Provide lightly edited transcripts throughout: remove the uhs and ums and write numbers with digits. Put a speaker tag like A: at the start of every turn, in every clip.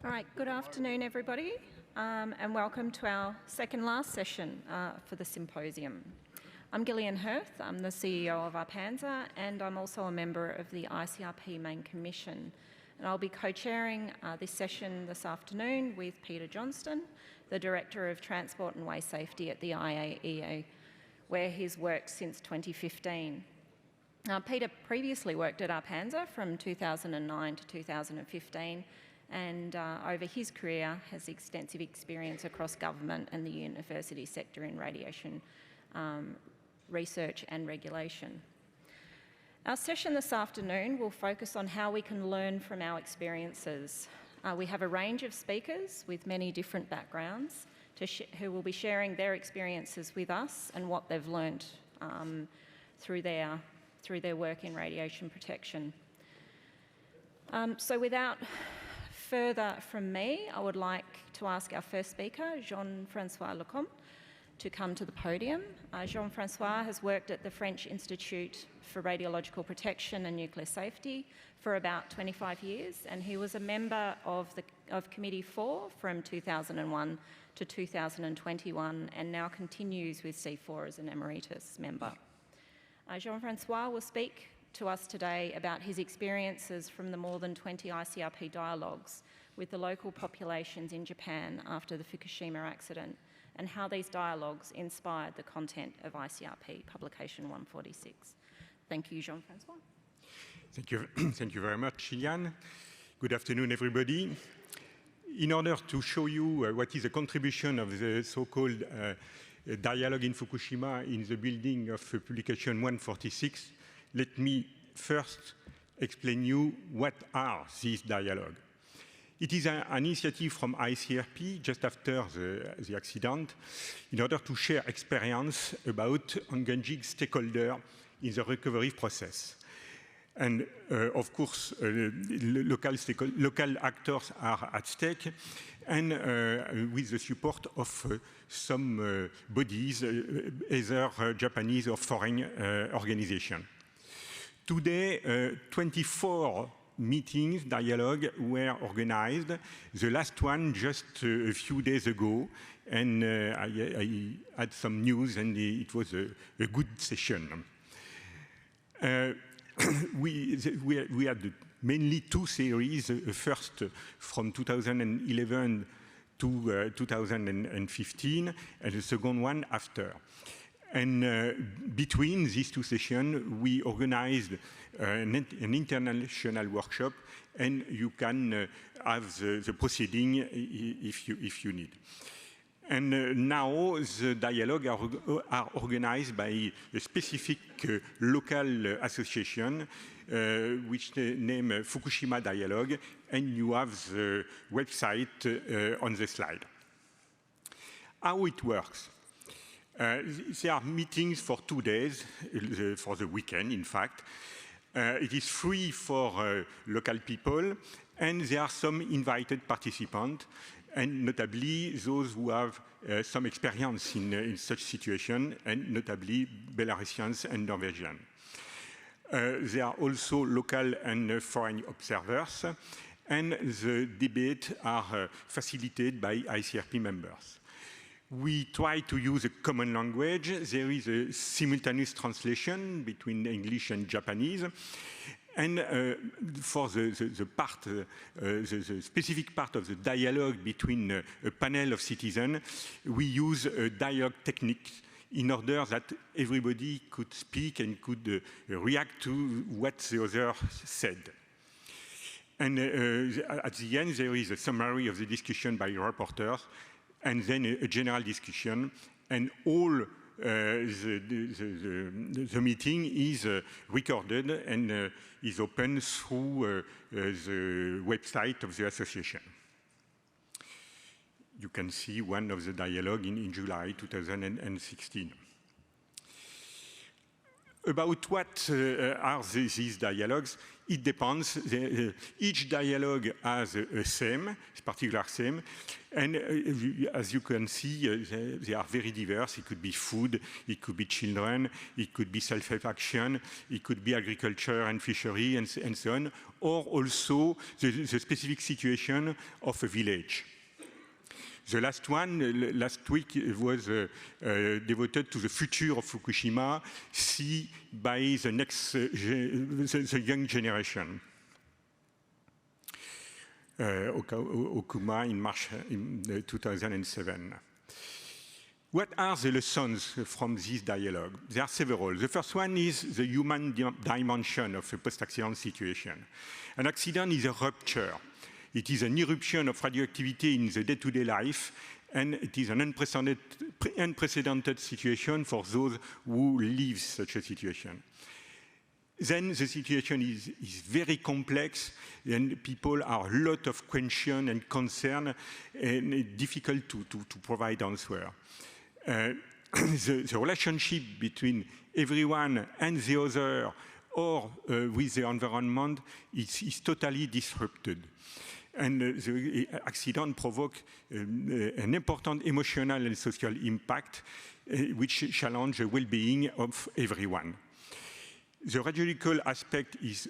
A: All right, good afternoon, everybody, and welcome to our second last session for the symposium. I'm Gillian Hirth, I'm the CEO of ARPANSA, and I'm also a member of the ICRP Main Commission. And I'll be co-chairing this session this afternoon with Peter Johnston, the Director of Transport and Way Safety at the IAEA, where he's worked since 2015. Peter previously worked at ARPANSA from 2009 to 2015, and over his career has extensive experience across government and the university sector in radiation research and regulation. Our session this afternoon will focus on how we can learn from our experiences. We have a range of speakers with many different backgrounds who will be sharing their experiences with us and what they've learned through their work in radiation protection. So without further from me, I would like to ask our first speaker, Jean-Francois Lecomte, to come to the podium. Jean-Francois has worked at the French Institute for Radiological Protection and Nuclear Safety for about 25 years, and he was a member of Committee 4 from 2001 to 2021, and now continues with C4 as an emeritus member. Jean-Francois will speak to us today about his experiences from the more than 20 ICRP dialogues with the local populations in Japan after the Fukushima accident, and how these dialogues inspired the content of ICRP Publication 146. Thank you, Jean-Francois.
B: Thank you very much, Gillian. Good afternoon, everybody. In order to show you what is the contribution of the so-called dialogue in Fukushima in the building of Publication 146, let me first explain you what are these dialogues. It is an initiative from ICRP just after the accident in order to share experience about engaging stakeholders in the recovery process. And of course, local actors are at stake, and with the support of some bodies, either Japanese or foreign organizations. Today, 24 meetings, dialogue were organized. The last one just a few days ago, and I had some news, and it was a good session. We had mainly two series, first from 2011 to 2015, and the second one after. And between these two sessions, we organized an international workshop, and you can have the proceeding if you need. And now the dialogue are organized by a specific local association, which they name Fukushima Dialogue, and you have the website on the slide. How it works? There are meetings for 2 days, for the weekend, in fact. It is free for local people, and there are some invited participants, and notably those who have some experience in such situation, and notably Belarusians and Norwegians. There are also local and foreign observers, and the debates are facilitated by ICRP members. We try to use a common language. There is a simultaneous translation between English and Japanese. And for the specific part of the dialogue between a panel of citizens, we use a dialogue technique in order that everybody could speak and could react to what the other said. And at the end, there is a summary of the discussion by reporters, and then a general discussion, and all the meeting is recorded and is open through the website of the association. You can see one of the dialogue in July 2016. About what are these dialogues? It depends. Each dialogue has a theme, a particular theme. And as you can see, they are very diverse. It could be food, it could be children, it could be self-help action, it could be agriculture and fishery, and so on, or also the specific situation of a village. The last one, last week, was devoted to the future of Fukushima, seen by the next, the young generation. Okuma in March 2007. What are the lessons from this dialogue? There are several. The first one is the human dimension of a post-accident situation. An accident is a rupture. It is an eruption of radioactivity in the day-to-day life, and it is an unprecedented situation for those who live such a situation. Then the situation is very complex, and people are a lot of question and concern, and it's difficult to provide answer. The relationship between everyone and the other, or with the environment, is totally disrupted. And the accident provoke an important emotional and social impact, which challenge the well-being of everyone. The radiological aspect is,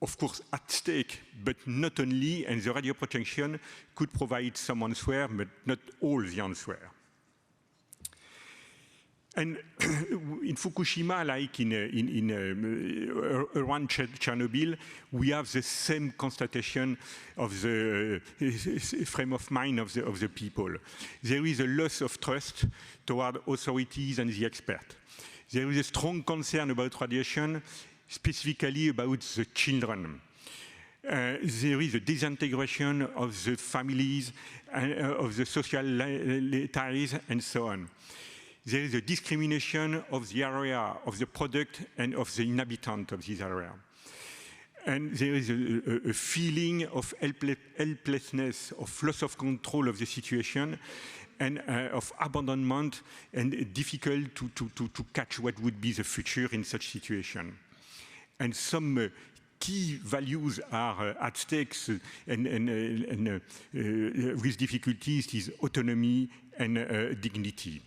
B: of course, at stake, but not only, and the radio protection could provide some answer, but not all the answer. And in Fukushima, like around Chernobyl, we have the same constatation of the frame of mind of the people. There is a loss of trust toward authorities and the experts. There is a strong concern about radiation, specifically about the children. There is a disintegration of the families, of the social ties, and so on. There is a discrimination of the area, of the product, and of the inhabitant of this area. And there is a feeling of helplessness, of loss of control of the situation, and of abandonment, and difficult to catch what would be the future in such situation. And some key values are at stake, and with difficulties is autonomy and dignity.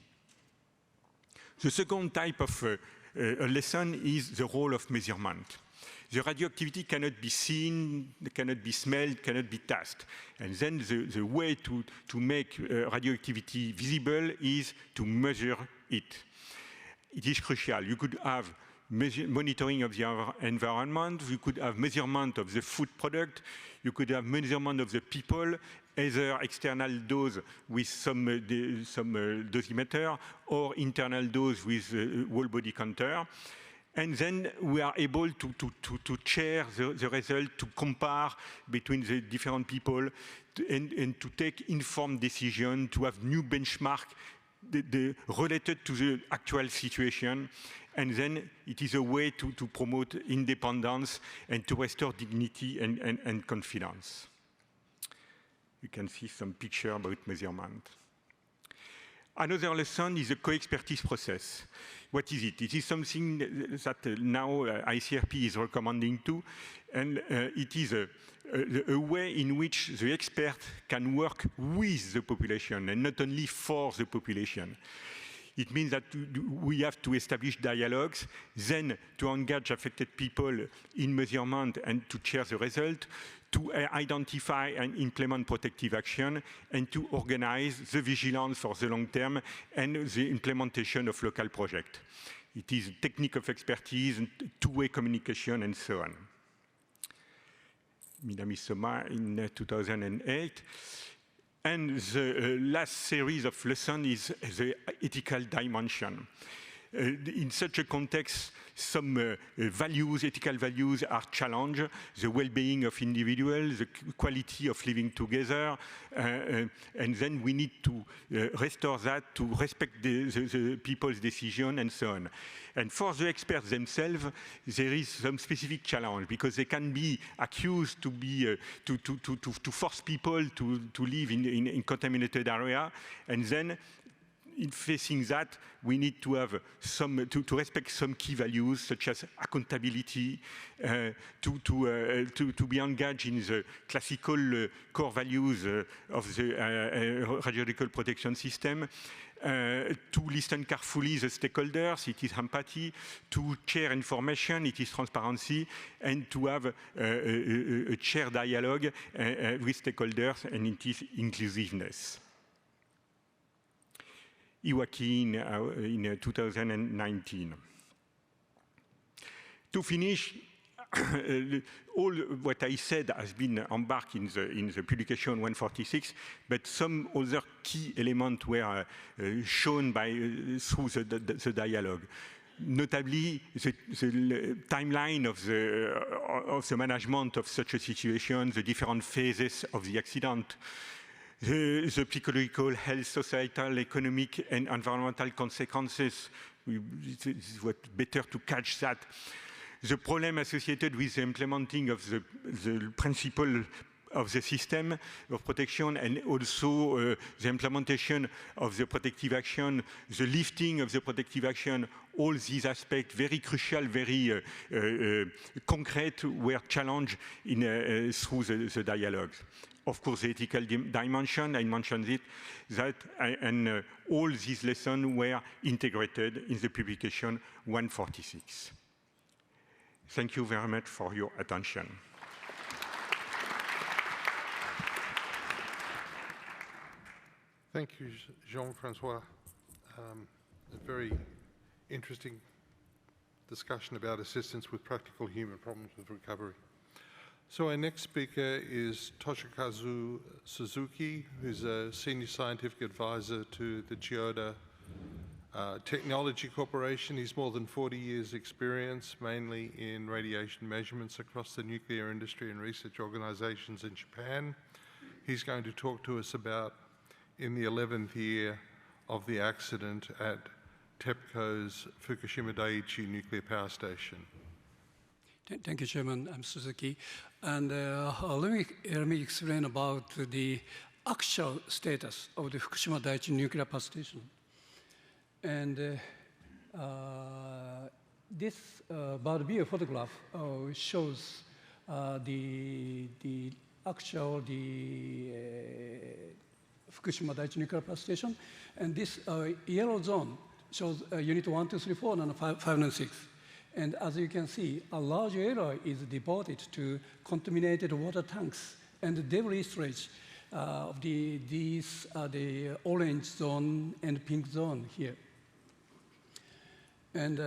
B: The second type of lesson is the role of measurement. The radioactivity cannot be seen, cannot be smelled, cannot be tasted. And then the way to make radioactivity visible is to measure it. It is crucial. You could have monitoring of the environment, you could have measurement of the food product, you could have measurement of the people, either external dose with some dosimeter or internal dose with whole body counter. And then we are able to share the result, to compare between the different people, and to take informed decisions, to have new benchmarks related to the actual situation. And then it is a way to promote independence and to restore dignity and confidence. You can see some picture about measurement. Another lesson is the co-expertise process. What is it? It is something that now ICRP is recommending too, and it is a way in which the expert can work with the population and not only for the population. It means that we have to establish dialogues, then to engage affected people in measurement and to share the result, to identify and implement protective action, and to organize the vigilance for the long term and the implementation of local projects. It is a technique of expertise, two-way communication, and so on. Minami-sama in 2008. And the last series of lessons is the ethical dimension. In such a context, some ethical values are challenged, the well-being of individuals, the quality of living together, and then we need to restore that, to respect the people's decision, and so on. And for the experts themselves, there is some specific challenge, because they can be accused to force people to live in contaminated area, and then in facing that, we need to have to respect some key values such as accountability, to be engaged in the classical core values of the radiological protection system, to listen carefully the stakeholders, it is empathy, to share information, it is transparency, and to have a shared dialogue with stakeholders, and it is inclusiveness. IWACI in 2019. To finish, all what I said has been embarked in the publication 146, but some other key elements were shown through the dialogue. Notably, the timeline of the management of such a situation, the different phases of the accident, the psychological, health, societal, economic, and environmental consequences. It's better to catch that. The problem associated with the implementing of the principle of the system of protection, and also the implementation of the protective action, the lifting of the protective action, all these aspects, very crucial, very concrete, were challenged through the dialogues. Of course, the ethical dimension, I mentioned it, and all these lessons were integrated in the publication 146. Thank you very much for your attention.
C: Thank you, Jean-Francois. A very interesting discussion about assistance with practical human problems with recovery. So our next speaker is Toshikazu Suzuki, who's a senior scientific advisor to the Chiyoda Technology Corporation. He's more than 40 years experience, mainly in radiation measurements across the nuclear industry and research organizations in Japan. He's going to talk to us about in the 11th year of the accident at TEPCO's Fukushima Daiichi nuclear power station.
D: Thank you, Chairman. I'm Suzuki. And let me explain about the actual status of the Fukushima Daiichi nuclear power station. And this bird-view photograph shows the actual Fukushima Daiichi nuclear power station. And this yellow zone shows unit 1, 2, 3, 4, and 5, and 6. And as you can see, a large area is devoted to contaminated water tanks and debris storage of these are the orange zone and pink zone here. And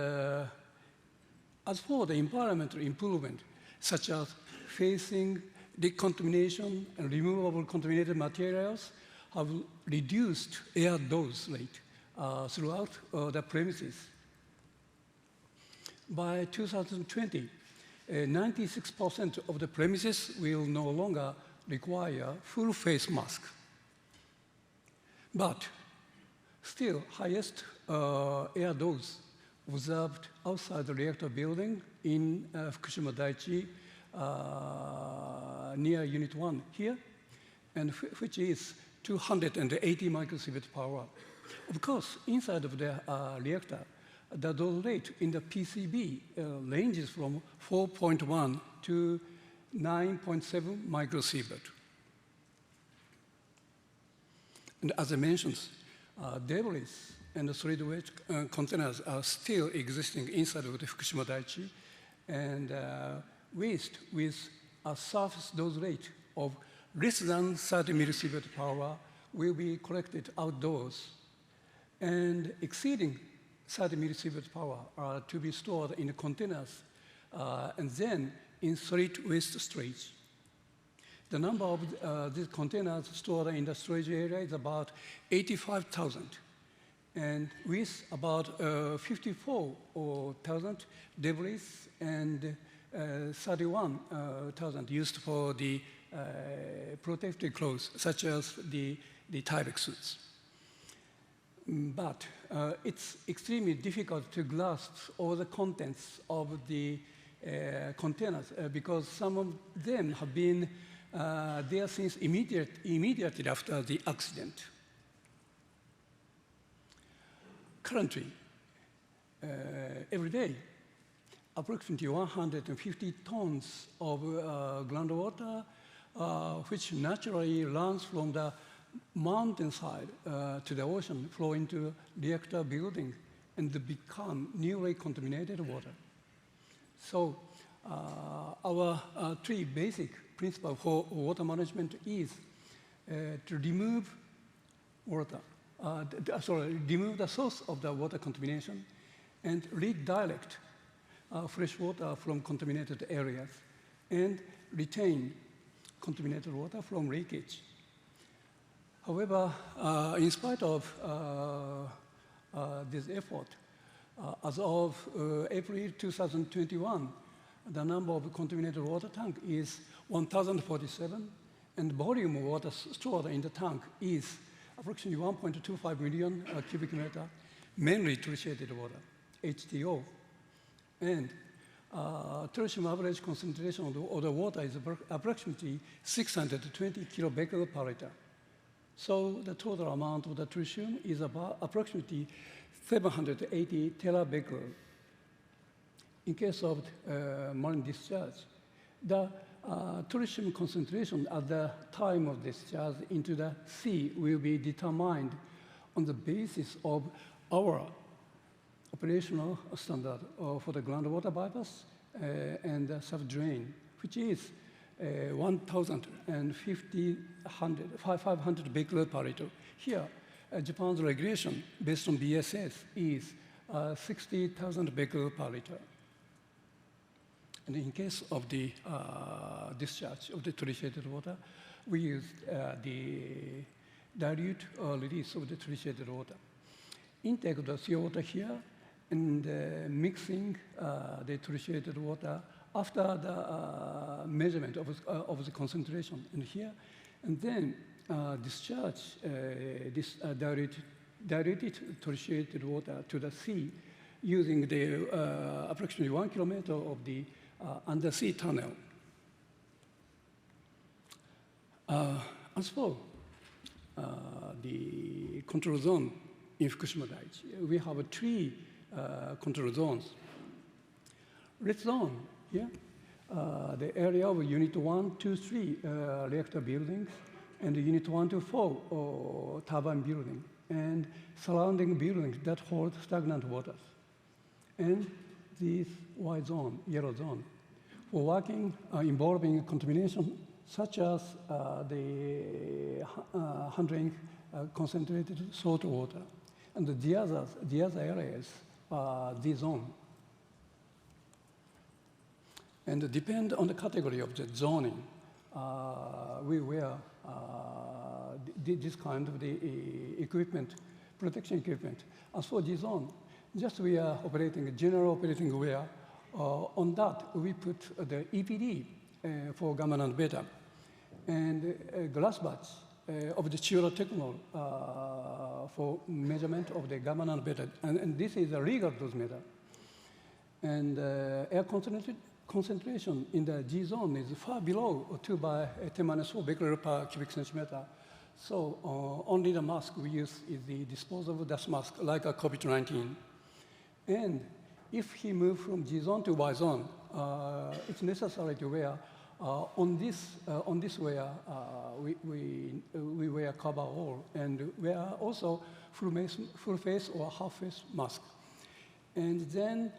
D: as for the environmental improvement, such as facing decontamination and removable contaminated materials, have reduced air dose rate throughout the premises. By 2020, 96% of the premises will no longer require full face mask. But still, highest air dose observed outside the reactor building in Fukushima Daiichi near Unit 1 here, and which is 280 microsievert per hour. Of course, inside of the reactor, the dose rate in the PCB ranges from 4.1 to 9.7 microsievert. And as I mentioned, debris and solid waste containers are still existing inside of the Fukushima Daiichi, and waste with a surface dose rate of less than 30 millisievert per hour will be collected outdoors, and exceeding 30 millisievert per hour are to be stored in containers and then in solid waste storage. The number of these containers stored in the storage area is about 85,000, and with about 54,000 debris and 31,000 used for the protective clothes, such as the Tyvek suits. But it's extremely difficult to grasp all the contents of the containers because some of them have been there since immediately after the accident. currently, every day, approximately 150 tons of groundwater, which naturally runs from the mountainside to the ocean, flow into reactor building, and become newly contaminated water. So our three basic principles for water management is to remove water, remove the source of the water contamination, and redirect fresh water from contaminated areas, and retain contaminated water from leakage. However, in spite of this effort, as of April 2021, the number of contaminated water tanks is 1,047, and the volume of water stored in the tank is approximately 1.25 million cubic meter, mainly treated water, HTO. And tertiary average concentration of the water is approximately 620 kilobecquerel per liter. So the total amount of the tritium is about approximately 780 terabecquerel. In case of marine discharge, the tritium concentration at the time of discharge into the sea will be determined on the basis of our operational standard for the groundwater bypass and the sub-drain, which is 500 becquerel per liter. Here, Japan's regulation based on BSS is 60,000 becquerel per liter. And in case of the discharge of the treated water, we use the dilute release of the treated water. Intake of the seawater here, and mixing the treated water after the measurement of the concentration in here, and then discharge this diluted treated water to the sea using the approximately 1 kilometer of the undersea tunnel. As for the control zone in Fukushima Daiichi, we have three control zones. Red zone here, the area of Unit 1, 2, 3 reactor buildings, and Unit 1 to 4 turbine building, and surrounding buildings that hold stagnant waters. And this white zone, yellow zone, for working involving contamination, such as the handling concentrated salt water. And the other areas are the zone. And depend on the category of the zoning, we wear this kind of the equipment, protection equipment. As for the zone, just we are operating a general operating wear. On that, we put the EPD for gamma and beta, and glass batch of the Chiura technol for measurement of the gamma and beta. And this is a legal dose meter. And air concentration in the G zone is far below 2 by 10 minus 4 becquerel per cubic centimeter. So only the mask we use is the disposable dust mask, like a COVID-19. And if he moves from G zone to Y zone, it's necessary to wear on this wear we wear coverall, and wear also full face or half face mask, and then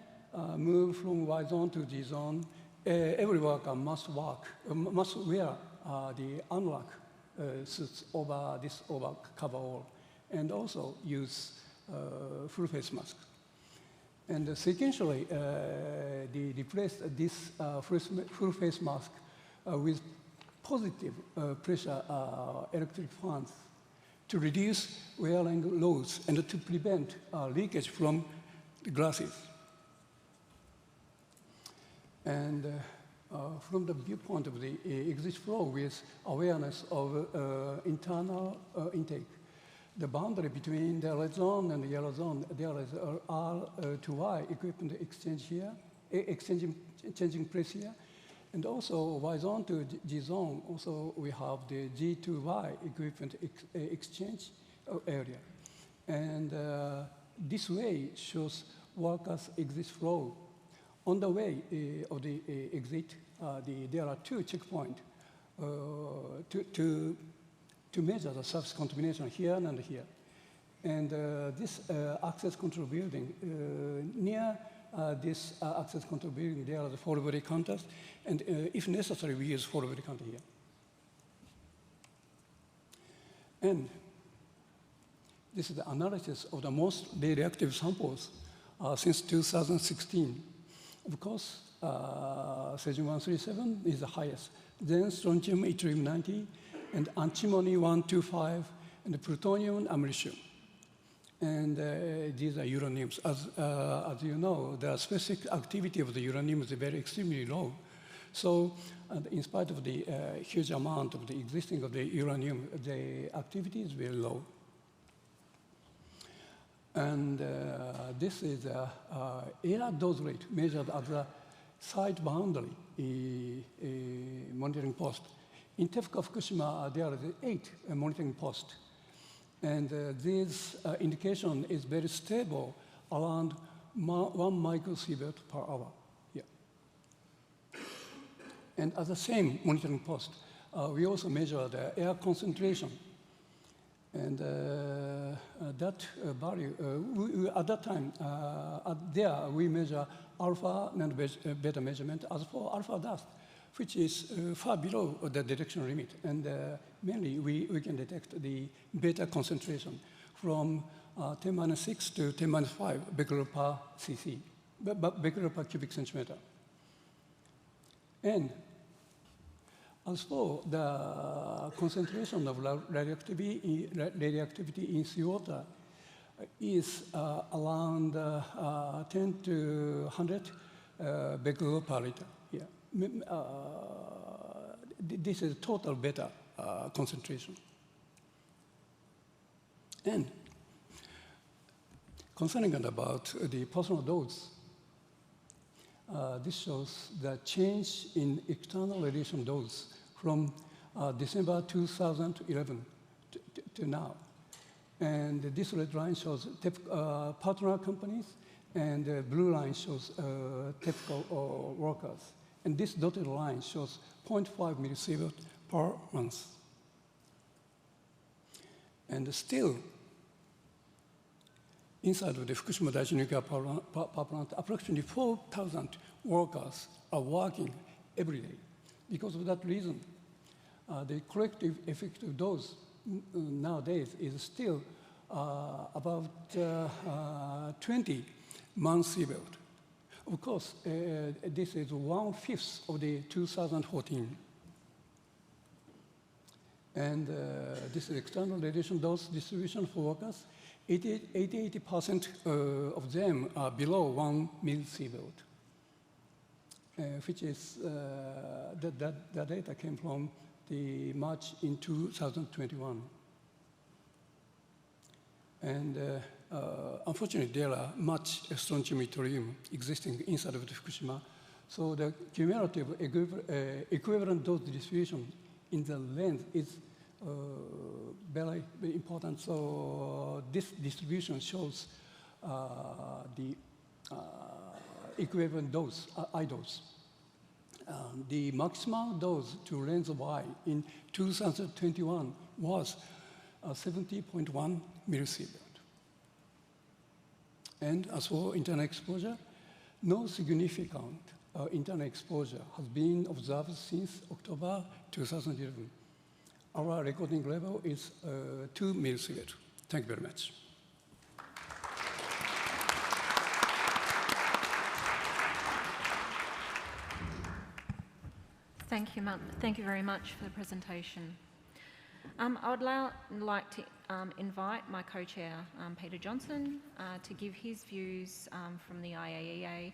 D: move from Y zone to G zone. Every worker must wear the unlock suits over this coverall, and also use full face mask. And sequentially, they replaced this full face mask with positive pressure electric fans to reduce wearing loads and to prevent leakage from the glasses. And from the viewpoint of the exit flow with awareness of internal intake, the boundary between the red zone and the yellow zone, there is R to Y equipment exchange here, changing place here. And also Y zone to G zone, also we have the G to Y equipment exchange area. And this way shows workers' exit flow. On the way of the exit, there are two checkpoints to measure the surface contamination here and here. And this access control building, near this access control building, there are the full body counters, and if necessary, we use full body counter here. And this is the analysis of the most radioactive samples since 2016. Of course, cesium-137 is the highest. Then strontium, yttrium-90, and antimony-125, and plutonium, americium. And these are uraniums. As you know, the specific activity of the uranium is very extremely low. So in spite of the huge amount of the existing of the uranium, the activity is very low. And this is air dose rate measured at the site boundary monitoring post. In Tefuka, Fukushima, there are 8 monitoring posts. And this indication is very stable, around 1 microsievert per hour. Yeah. And at the same monitoring post, we also measure the air concentration. And that value, at that time, there we measure alpha and beta measurement as for alpha dust, which is far below the detection limit. And mainly, we can detect the beta concentration from 10⁻⁶ to 10⁻⁵ becquerel per cc, becquerel per cubic centimeter. And as for the concentration of radioactivity in seawater is around 10 to 100 becquerel per liter. Yeah. This is total beta concentration. And concerning about the personal dose, this shows the change in external radiation dose from December 2011 to now. And this red line shows partner companies, and the blue line shows typical workers. And this dotted line shows 0.5 millisievert per month. And still, inside of the Fukushima Daiichi nuclear power plant, approximately 4,000 workers are working every day. Because of that reason, the collective effective dose nowadays is still about 20 millisievert. Of course, this is 1/5 of the 2014. And this is external radiation dose distribution for workers. 80% of them are below 1 millisievert, which is, the data came from the March in 2021. And unfortunately, there are much strontium yttrium existing inside of the Fukushima. So the cumulative equivalent dose distribution in the length is very, very important. So this distribution shows the equivalent dose, I dose. The maximum dose to length Y in 2021 was 70.1 millisievert. And as for internal exposure, no significant internal exposure has been observed since October 2011. Our recording level is 2 millisievert. Thank you very much.
A: Thank you very much for the presentation. I would like to invite my co-chair, Peter Johnson, to give his views from the IAEA.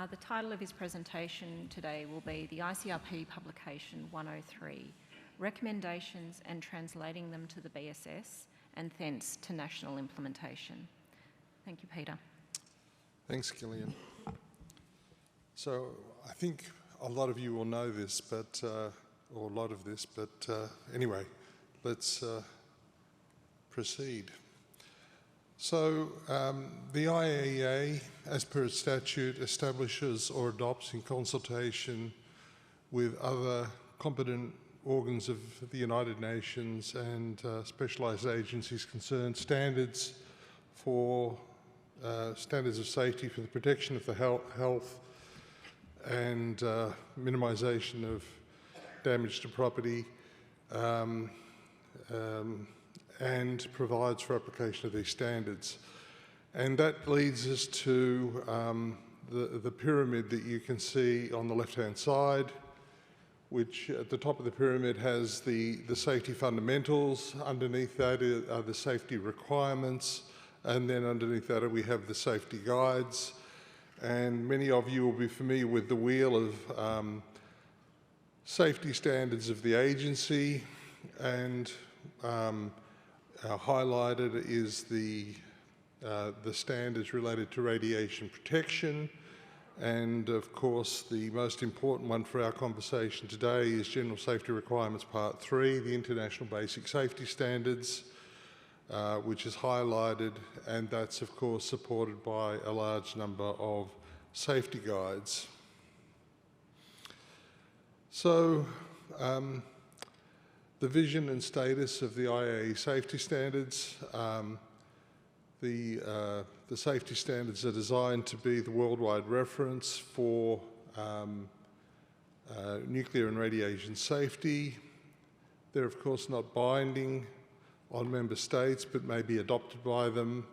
A: The title of his presentation today will be the ICRP Publication 103, Recommendations and Translating Them to the BSS and thence to National Implementation. Thank you, Peter.
C: Thanks, Gillian. So I think a lot of you will know this, but or a lot of this, but anyway, let's proceed. So the IAEA, as per its statute, establishes or adopts in consultation with other competent organs of the United Nations and specialised agencies concerned standards for standards of safety for the protection of the health and minimisation of damage to property, and provides for application of these standards. And that leads us to the pyramid that you can see on the left-hand side, which at the top of the pyramid has the safety fundamentals. Underneath that are the safety requirements, and then underneath that we have the safety guides. And many of you will be familiar with the wheel of safety standards of the agency, and highlighted is the standards related to radiation protection, and of course the most important one for our conversation today is General Safety Requirements Part 3, the International Basic Safety Standards, which is highlighted, and that's of course supported by a large number of safety guides. So the vision and status of the IAEA safety standards. The safety standards are designed to be the worldwide reference for nuclear and radiation safety. They're of course not binding on member states, but may be adopted by them.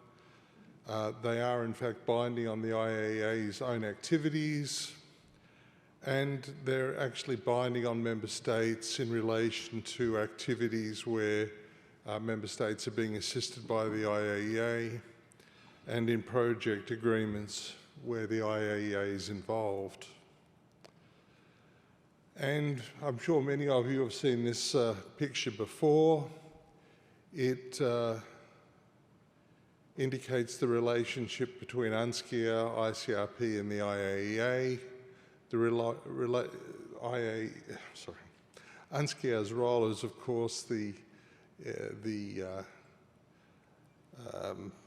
C: They are in fact binding on the IAEA's own activities, and they're actually binding on member states in relation to activities where member states are being assisted by the IAEA, and in project agreements where the IAEA is involved. And I'm sure many of you have seen this picture before. It indicates the relationship between UNSCEAR, ICRP and the IAEA. UNSCEAR's role is, of course, the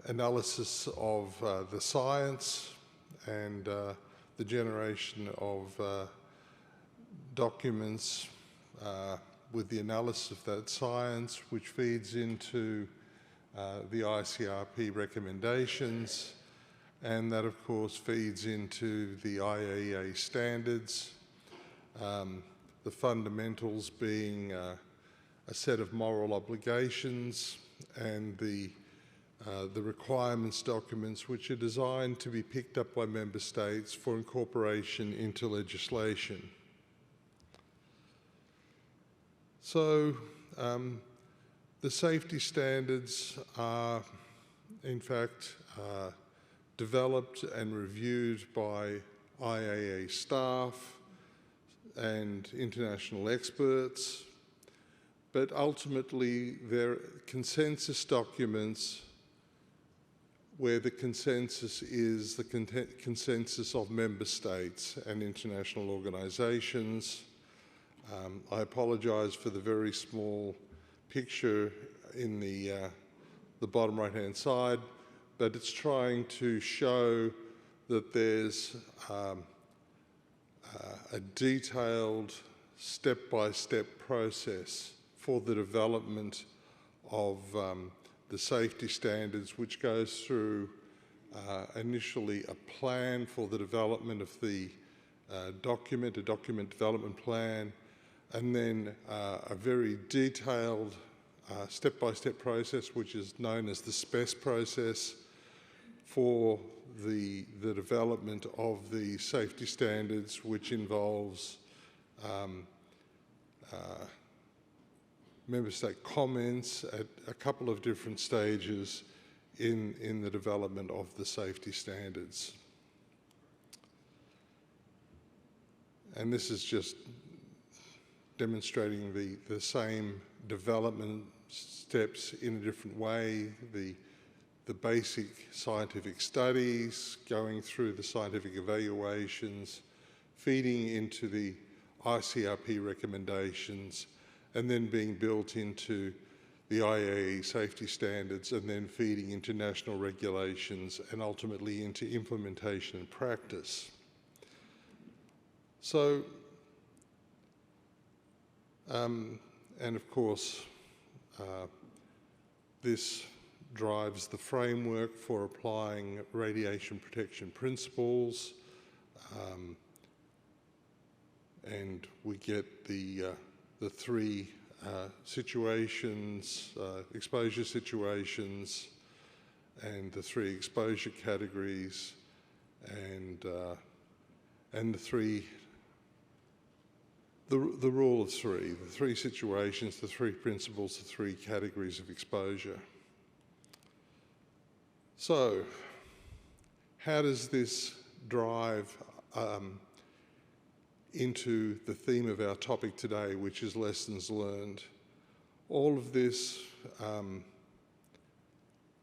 C: analysis of the science and the generation of documents with the analysis of that science, which feeds into the ICRP recommendations, and that of course feeds into the IAEA standards, the fundamentals being a set of moral obligations, and the requirements documents, which are designed to be picked up by member states for incorporation into legislation. So the safety standards are in fact developed and reviewed by IAEA staff and international experts, but ultimately they're consensus documents where the consensus is the consensus of member states and international organisations. I apologise for the very small picture in the bottom right-hand side, but it's trying to show that there's a detailed step-by-step process for the development of the safety standards, which goes through initially a plan for the development of the document, a document development plan, and then a very detailed step-by-step process, which is known as the SPECS process, for the development of the safety standards, which involves member state comments at a couple of different stages in the development of the safety standards. And this is just demonstrating the same development steps in a different way, the basic scientific studies, going through the scientific evaluations, feeding into the ICRP recommendations, and then being built into the IAEA safety standards, and then feeding into national regulations and ultimately into implementation and practice. So, and of course, this drives the framework for applying radiation protection principles, and we get the three situations, exposure situations, and the three exposure categories, and the rule of three, the three situations, the three principles, the three categories of exposure. So, how does this drive into the theme of our topic today, which is lessons learned? All of this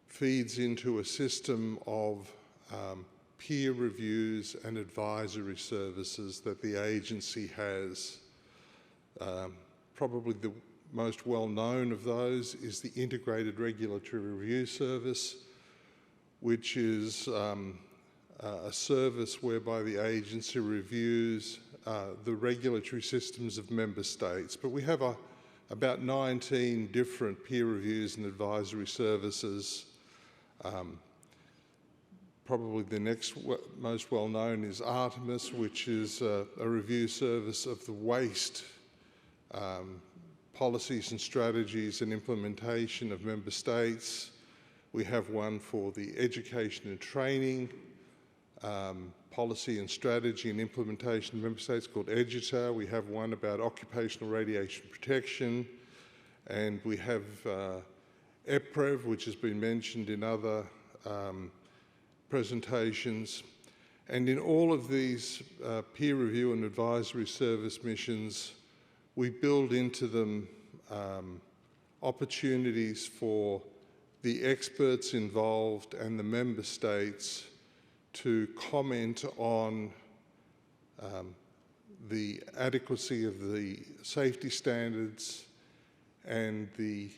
C: feeds into a system of peer reviews and advisory services that the agency has. Probably the most well-known of those is the Integrated Regulatory Review Service, which is a service whereby the agency reviews the regulatory systems of member states. But we have about 19 different peer reviews and advisory services. Probably the next most well-known is Artemis, which is a review service of the waste policies and strategies and implementation of member states. We have one for the education and training, policy and strategy and implementation of member states called EDUTA. We have one about occupational radiation protection, and we have EPREV, which has been mentioned in other presentations. And in all of these peer review and advisory service missions, we build into them opportunities for the experts involved and the member states to comment on the adequacy of the safety standards and the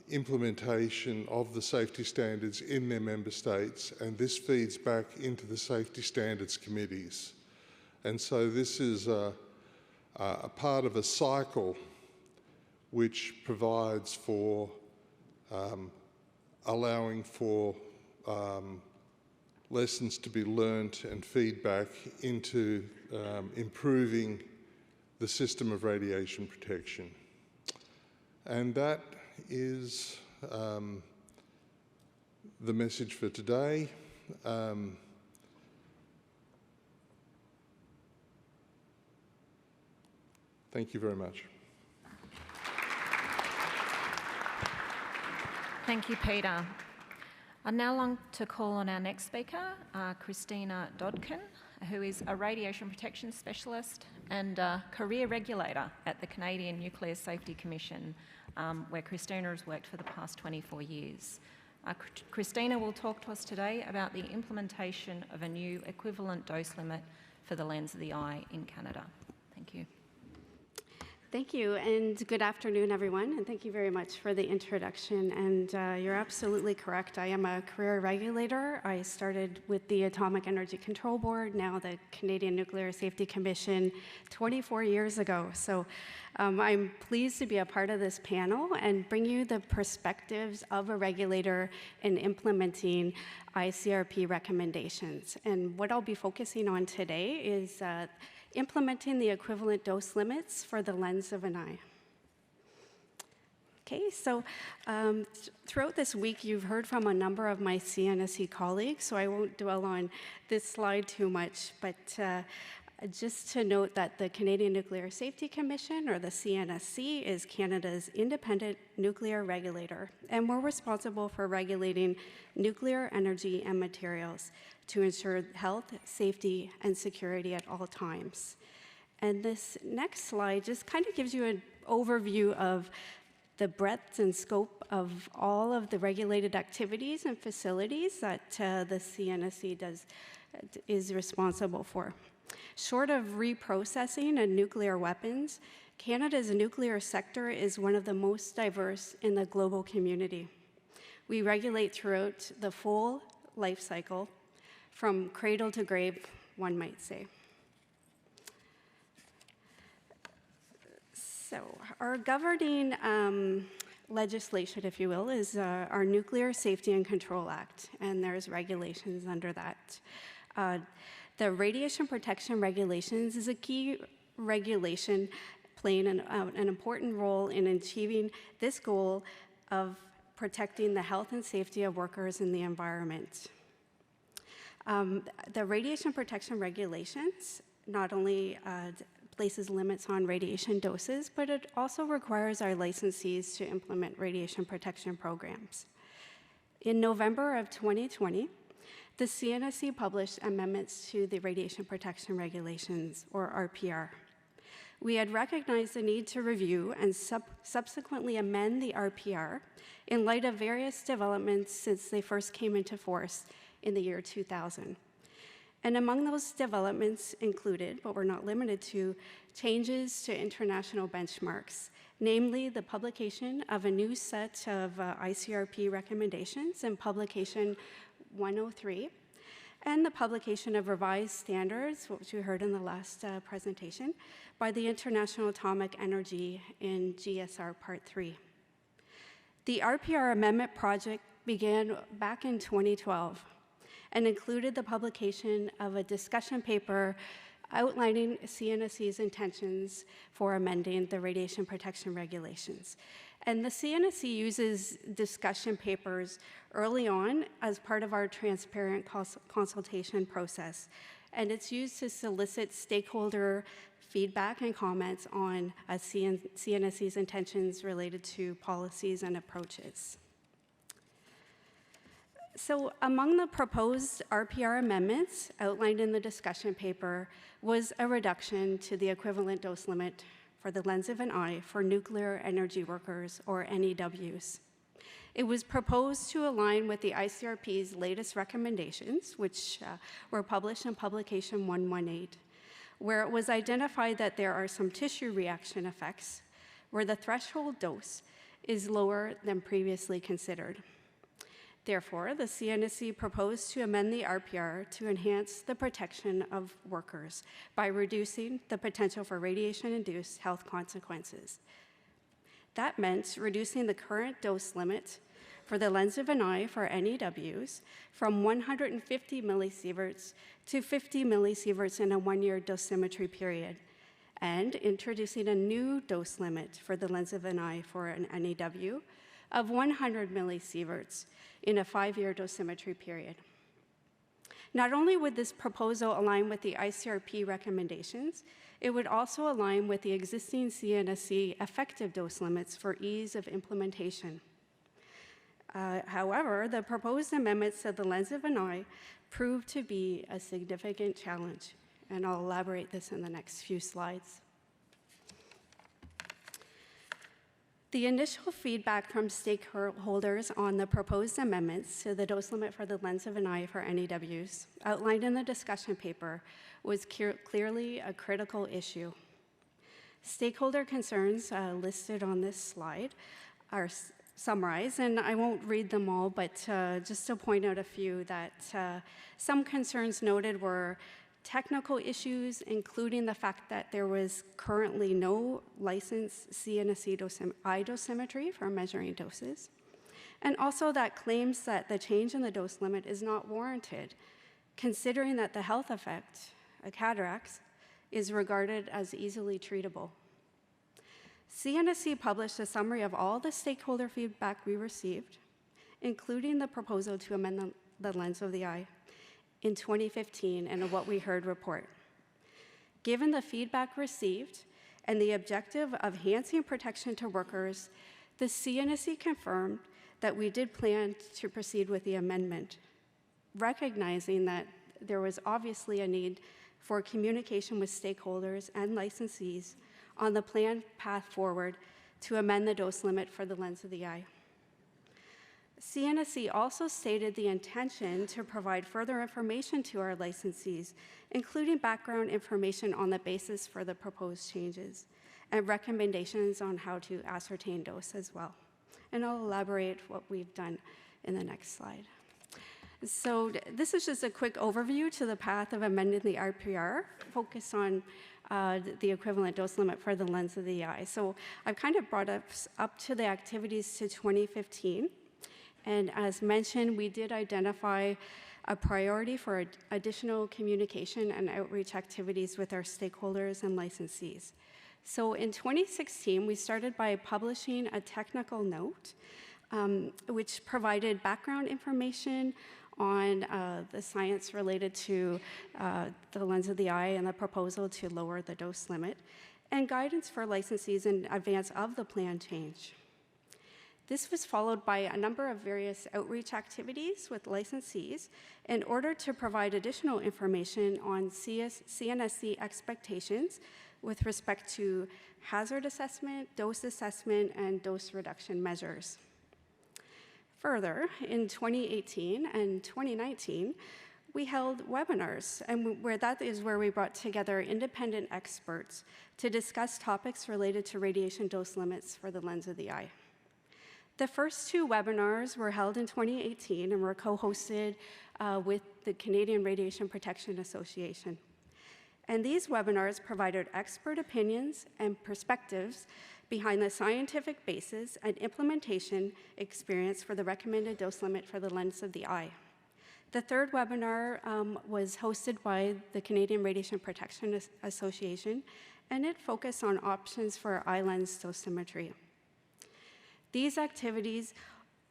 C: implementation of the safety standards in their member states, and this feeds back into the safety standards committees. And so this is a part of a cycle which provides for allowing for lessons to be learnt and feedback into improving the system of radiation protection. And that is the message for today. Thank you very much.
A: Thank you, Peter. I'd now like to call on our next speaker, Christina Dodkin, who is a radiation protection specialist and a career regulator at the Canadian Nuclear Safety Commission, where Christina has worked for the past 24 years. Christina will talk to us today about the implementation of a new equivalent dose limit for the lens of the eye in Canada. Thank you.
E: Thank you, and good afternoon, everyone, and thank you very much for the introduction. And you're absolutely correct. I am a career regulator. I started with the Atomic Energy Control Board, now the Canadian Nuclear Safety Commission, 24 years ago. So I'm pleased to be a part of this panel and bring you the perspectives of a regulator in implementing ICRP recommendations. And what I'll be focusing on today is implementing the equivalent dose limits for the lens of an eye. Okay, so throughout this week, you've heard from a number of my CNSC colleagues, so I won't dwell on this slide too much, but just to note that the Canadian Nuclear Safety Commission, or the CNSC, is Canada's independent nuclear regulator, and we're responsible for regulating nuclear energy and materials to ensure health, safety, and security at all times. And this next slide just kind of gives you an overview of the breadth and scope of all of the regulated activities and facilities that the CNSC is responsible for. Short of reprocessing and nuclear weapons, Canada's nuclear sector is one of the most diverse in the global community. We regulate throughout the full life cycle, from cradle to grave, one might say. So our governing legislation, if you will, is our Nuclear Safety and Control Act, and there's regulations under that. The Radiation Protection Regulations is a key regulation playing an important role in achieving this goal of protecting the health and safety of workers and the environment. The Radiation Protection Regulations not only places limits on radiation doses, but it also requires our licensees to implement radiation protection programs. In November of 2020, the CNSC published amendments to the Radiation Protection Regulations, or RPR. We had recognized the need to review and subsequently amend the RPR in light of various developments since they first came into force in the year 2000. And among those developments included, but were not limited to, changes to international benchmarks, namely the publication of a new set of ICRP recommendations in Publication 103, and the publication of revised standards, which we heard in the last presentation, by the International Atomic Energy in GSR Part 3. The RPR amendment project began back in 2012 and included the publication of a discussion paper outlining CNSC's intentions for amending the radiation protection regulations. And the CNSC uses discussion papers early on as part of our transparent consultation process. And it's used to solicit stakeholder feedback and comments on CNSC's intentions related to policies and approaches. So among the proposed RPR amendments outlined in the discussion paper was a reduction to the equivalent dose limit for the lens of an eye for nuclear energy workers, or NEWs. It was proposed to align with the ICRP's latest recommendations, which were published in Publication 118, where it was identified that there are some tissue reaction effects where the threshold dose is lower than previously considered. Therefore, the CNSC proposed to amend the RPR to enhance the protection of workers by reducing the potential for radiation-induced health consequences. That meant reducing the current dose limit for the lens of an eye for NEWs from 150 millisieverts to 50 millisieverts in a one-year dosimetry period, and introducing a new dose limit for the lens of an eye for an NEW of 100 millisieverts in a 5-year dosimetry period. Not only would this proposal align with the ICRP recommendations, it would also align with the existing CNSC effective dose limits for ease of implementation. However, the proposed amendments to the lens of an eye proved to be a significant challenge, and I'll elaborate this in the next few slides. The initial feedback from stakeholders on the proposed amendments to the dose limit for the lens of an eye for NEWs, outlined in the discussion paper, was clearly a critical issue. Stakeholder concerns listed on this slide are summarized, and I won't read them all, but just to point out a few that some concerns noted were technical issues, including the fact that there was currently no licensed CNSC eye dosimetry for measuring doses, and also that claims that the change in the dose limit is not warranted, considering that the health effect, cataracts, is regarded as easily treatable. CNSC published a summary of all the stakeholder feedback we received, including the proposal to amend the lens of the eye, in 2015 in a What We Heard report. Given the feedback received and the objective of enhancing protection to workers, the CNSC confirmed that we did plan to proceed with the amendment, recognizing that there was obviously a need for communication with stakeholders and licensees on the planned path forward to amend the dose limit for the lens of the eye. CNSC also stated the intention to provide further information to our licensees, including background information on the basis for the proposed changes, and recommendations on how to ascertain dose as well. And I'll elaborate what we've done in the next slide. So this is just a quick overview to the path of amending the RPR, focus on the equivalent dose limit for the lens of the eye. So I've kind of brought us up to the activities to 2015. And as mentioned, we did identify a priority for additional communication and outreach activities with our stakeholders and licensees. So in 2016, we started by publishing a technical note, which provided background information on the science related to the lens of the eye and the proposal to lower the dose limit, and guidance for licensees in advance of the plan change. This was followed by a number of various outreach activities with licensees in order to provide additional information on CNSC expectations with respect to hazard assessment, and dose reduction measures. Further, in 2018 and 2019, we held webinars, and where we brought together independent experts to discuss topics related to radiation dose limits for the lens of the eye. The first two webinars were held in 2018 and were co-hosted with the Canadian Radiation Protection Association. And these webinars provided expert opinions and perspectives behind the scientific basis and implementation experience for the recommended dose limit for the lens of the eye. The third webinar was hosted by the Canadian Radiation Protection Association, and it focused on options for eye lens dosimetry. These activities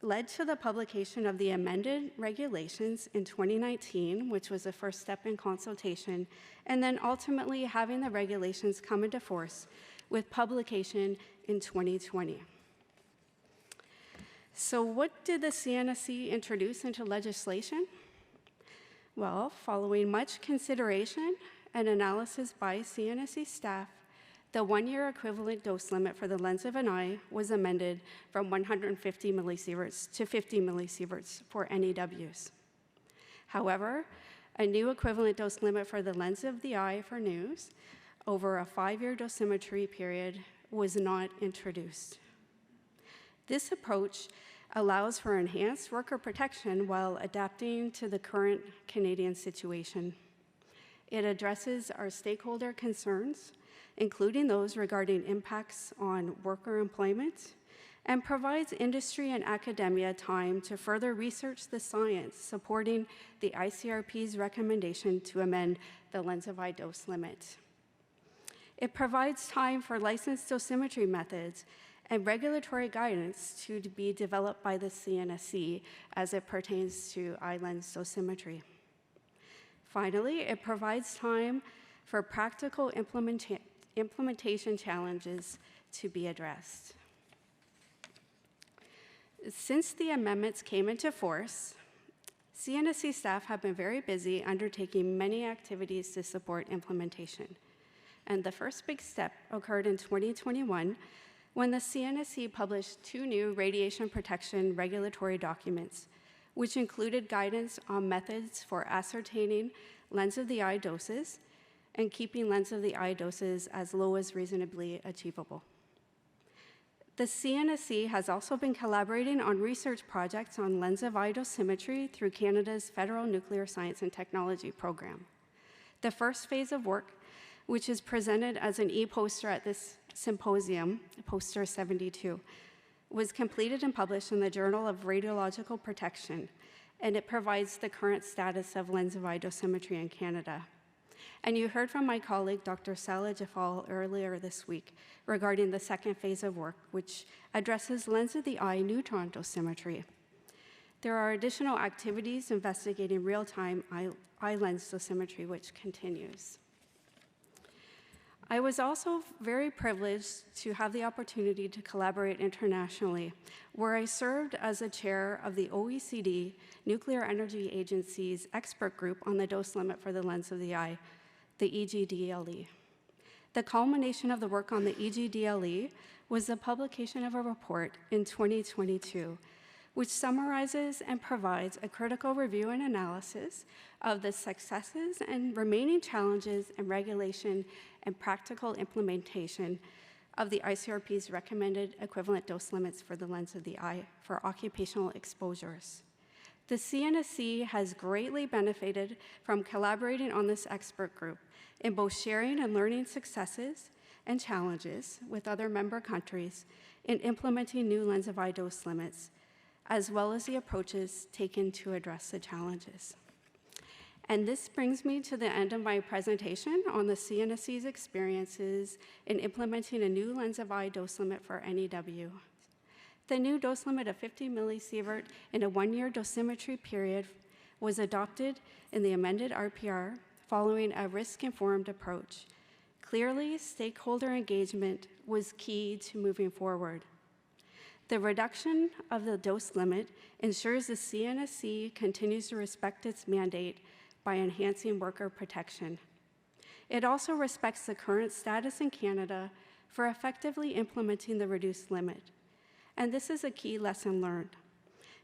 E: led to the publication of the amended regulations in 2019, which was the first step in consultation, and then ultimately having the regulations come into force with publication in 2020. So what did the CNSC introduce into legislation? Well, following much consideration and analysis by CNSC staff, the one-year equivalent dose limit for the lens of an eye was amended from 150 millisieverts to 50 millisieverts for NEWs. However, a new equivalent dose limit for the lens of the eye for NEWs over a 5-year dosimetry period was not introduced. This approach allows for enhanced worker protection while adapting to the current Canadian situation. It addresses our stakeholder concerns, including those regarding impacts on worker employment, and provides industry and academia time to further research the science supporting the ICRP's recommendation to amend the lens of eye dose limit. It provides time for licensed dosimetry methods and regulatory guidance to be developed by the CNSC as it pertains to eye lens dosimetry. Finally, it provides time for practical implementation challenges to be addressed. Since the amendments came into force, CNSC staff have been very busy undertaking many activities to support implementation. And the first big step occurred in 2021 when the CNSC published 2 new radiation protection regulatory documents, which included guidance on methods for ascertaining lens of the eye doses and keeping lens of the eye doses as low as reasonably achievable. The CNSC has also been collaborating on research projects on lens of eye dosimetry through Canada's Federal Nuclear Science and Technology Program. The first phase of work, which is presented as an e-poster at this symposium, poster 72, was completed and published in the Journal of Radiological Protection, and it provides the current status of lens of eye dosimetry in Canada. And you heard from my colleague, Dr. Sala Jafal, earlier this week regarding the second phase of work, which addresses lens of the eye neutron dosimetry. There are additional activities investigating real-time eye lens dosimetry, which continues. I was also very privileged to have the opportunity to collaborate internationally, where I served as a chair of the OECD Nuclear Energy Agency's expert group on the dose limit for the lens of the eye, the EGDLE. The culmination of the work on the EGDLE was the publication of a report in 2022, which summarizes and provides a critical review and analysis of the successes and remaining challenges in regulation and practical implementation of the ICRP's recommended equivalent dose limits for the lens of the eye for occupational exposures. The CNSC has greatly benefited from collaborating on this expert group in both sharing and learning successes and challenges with other member countries in implementing new lens of eye dose limits, as well as the approaches taken to address the challenges. And this brings me to the end of my presentation on the CNSC's experiences in implementing a new lens of eye dose limit for NEW. The new dose limit of 50 millisievert in a one-year dosimetry period was adopted in the amended RPR following a risk-informed approach. Clearly, stakeholder engagement was key to moving forward. The reduction of the dose limit ensures the CNSC continues to respect its mandate by enhancing worker protection. It also respects the current status in Canada for effectively implementing the reduced limit. And this is a key lesson learned.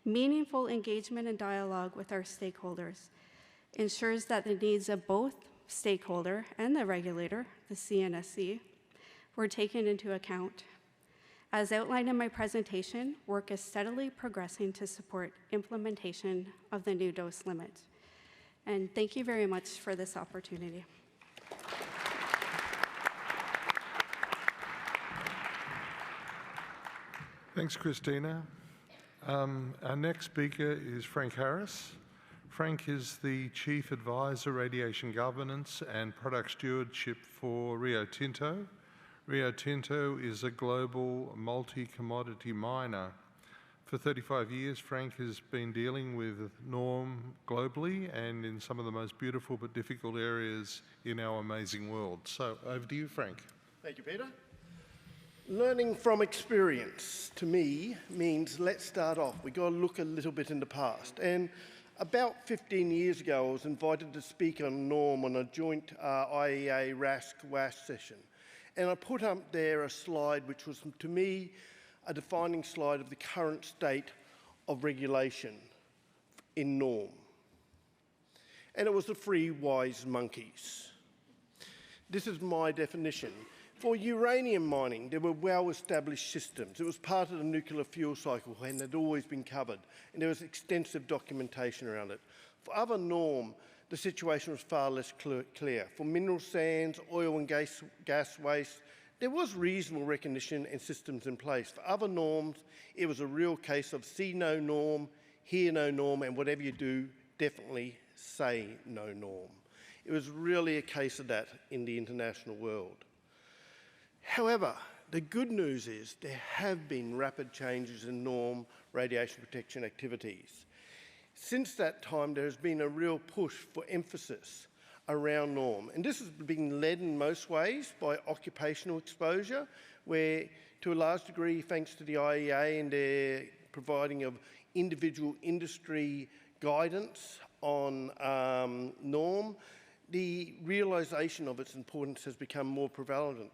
E: Meaningful engagement and dialogue with our stakeholders ensures that the needs of both stakeholder and the regulator, the CNSC, were taken into account. As outlined in my presentation, work is steadily progressing to support implementation of the new dose limit. And thank you very much for this opportunity.
C: Thanks, Christina. Our next speaker is Frank Harris. Frank is the Chief Advisor, Radiation Governance and Product Stewardship for Rio Tinto. Rio Tinto is a global multi-commodity miner. For 35 years, Frank has been dealing with norm globally and in some of the most beautiful but difficult areas in our amazing world. So over to you, Frank.
F: Thank you, Peter. Learning from experience, to me, means let's start off. We've got to look a little bit in the past. And about 15 years ago, I was invited to speak on norm on a joint IEA-RASC-WASC session. And I put up there a slide which was, to me, a defining slide of the current state of regulation in norm. And it was the three wise monkeys. This is my definition. For uranium mining, there were well-established systems. It was part of the nuclear fuel cycle and had always been covered, and there was extensive documentation around it. For other norm, the situation was far less clear. For mineral sands, oil and gas waste, there was reasonable recognition and systems in place. For other norms, it was a real case of see no norm, hear no norm, and whatever you do, definitely say no norm. It was really a case of that in the international world. However, the good news is there have been rapid changes in norm radiation protection activities. Since that time, there has been a real push for emphasis around norm. And this has been led in most ways by occupational exposure, where to a large degree, thanks to the IEA and their providing of individual industry guidance on norm, the realisation of its importance has become more prevalent.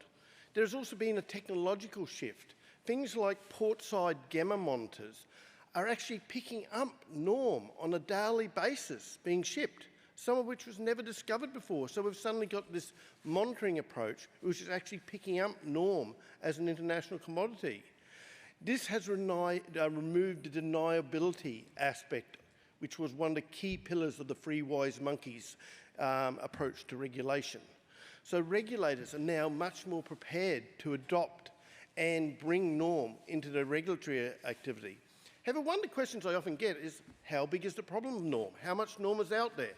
F: There's also been a technological shift. Things like portside gamma monitors are actually picking up norm on a daily basis being shipped, some of which was never discovered before. So we've suddenly got this monitoring approach, which is actually picking up norm as an international commodity. This has removed the deniability aspect, which was one of the key pillars of the three wise monkeys approach to regulation. So regulators are now much more prepared to adopt and bring norm into the regulatory activity. However, one of the questions I often get is, how big is the problem of norm? How much norm is out there?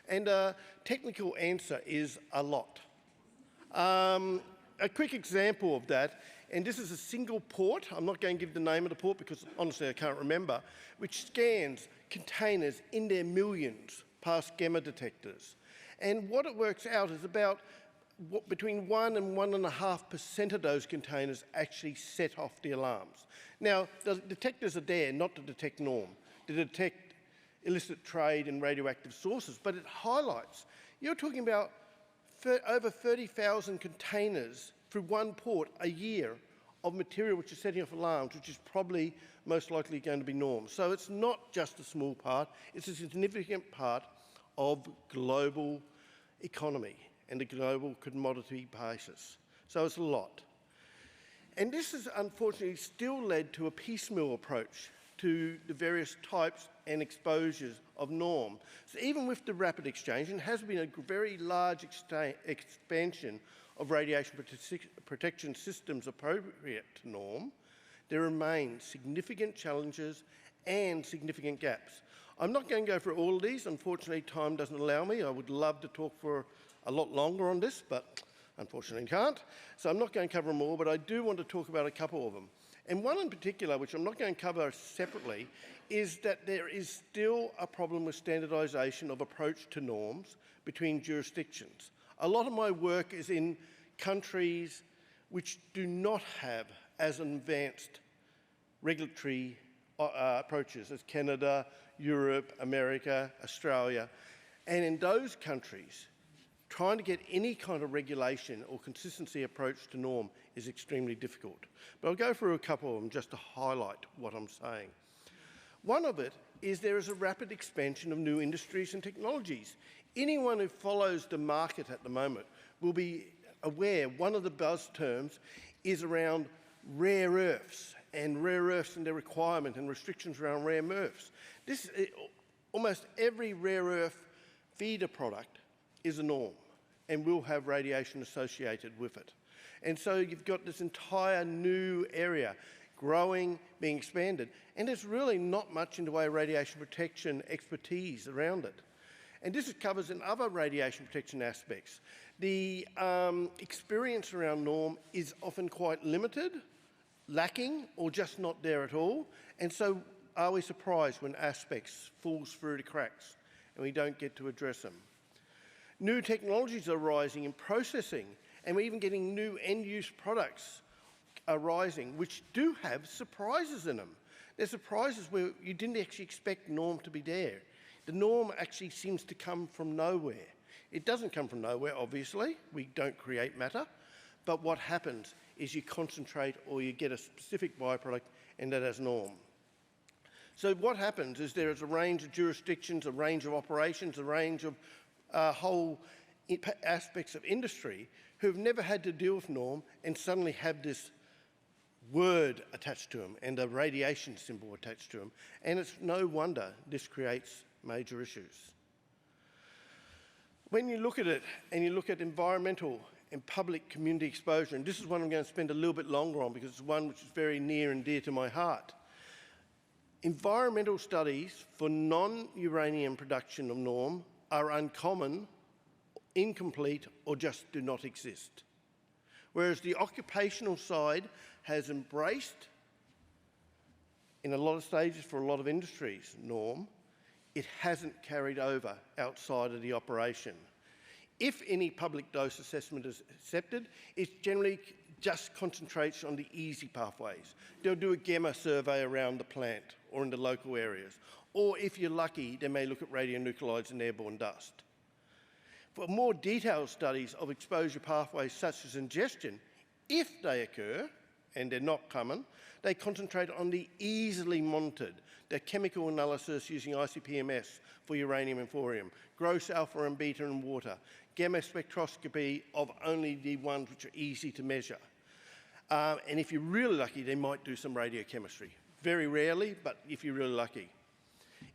F: And a technical answer is a lot. A quick example of that, and this is a single port, I'm not going to give the name of the port because honestly I can't remember, which scans containers in their millions past gamma detectors. And what it works out is about between 1 and 1.5% of those containers actually set off the alarms. Now, the detectors are there not to detect norm, to detect illicit trade and radioactive sources, but it highlights, you're talking about over 30,000 containers through one port a year of material which is setting off alarms, which is probably most likely going to be norm. So it's not just a small part, it's a significant part of global economy and the global commodity basis. So it's a lot. And this has unfortunately still led to a piecemeal approach to the various types and exposures of norm. So even with the rapid exchange, and has been a very large expansion of radiation protection systems appropriate to norm, there remain significant challenges and significant gaps. I'm not going to go through all of these. Unfortunately, time doesn't allow me. I would love to talk for a lot longer on this, but unfortunately can't. So I'm not going to cover them all, but I do want to talk about a couple of them. And one in particular, which I'm not going to cover separately, is that there is still a problem with standardisation of approach to norms between jurisdictions. A lot of my work is in countries which do not have as advanced regulatory approaches as Canada, Europe, America, Australia. And in those countries, trying to get any kind of regulation or consistency approach to norm is extremely difficult. But I'll go through a couple of them just to highlight what I'm saying. One of it is there is a rapid expansion of new industries and technologies. Anyone who follows the market at the moment will be aware one of the buzz terms is around rare earths and their requirement and restrictions around rare earths. Almost every rare earth feeder product is a norm and will have radiation associated with it. And so you've got this entire new area growing, being expanded, and there's really not much in the way of radiation protection expertise around it. And this covers in other radiation protection aspects. The experience around norm is often quite limited, lacking, or just not there at all. And so are we surprised when aspects falls through the cracks and we don't get to address them? New technologies are rising in processing, and we're even getting new end-use products arising, which do have surprises in them. There's surprises where you didn't actually expect norm to be there. The norm actually seems to come from nowhere. It doesn't come from nowhere, obviously. We don't create matter. But what happens is you concentrate or you get a specific byproduct, and that has norm. So what happens is there is a range of jurisdictions, a range of operations, a range of whole aspects of industry who've never had to deal with norm and suddenly have this word attached to them and a radiation symbol attached to them. And it's no wonder this creates major issues. When you look at it and you look at environmental and public community exposure, and this is one I'm going to spend a little bit longer on because it's one which is very near and dear to my heart. Environmental studies for non-uranium production of norm are uncommon, incomplete, or just do not exist. Whereas the occupational side has embraced, in a lot of stages for a lot of industries, norm, it hasn't carried over outside of the operation. If any public dose assessment is accepted, it generally just concentrates on the easy pathways. They'll do a gamma survey around the plant or in the local areas. Or if you're lucky, they may look at radionuclides and airborne dust. For more detailed studies of exposure pathways such as ingestion, if they occur, and they're not common, they concentrate on the easily monitored, the chemical analysis using ICP-MS for uranium and thorium, gross alpha and beta in water, gamma spectroscopy of only the ones which are easy to measure. And if you're really lucky, they might do some radiochemistry. Very rarely, but if you're really lucky.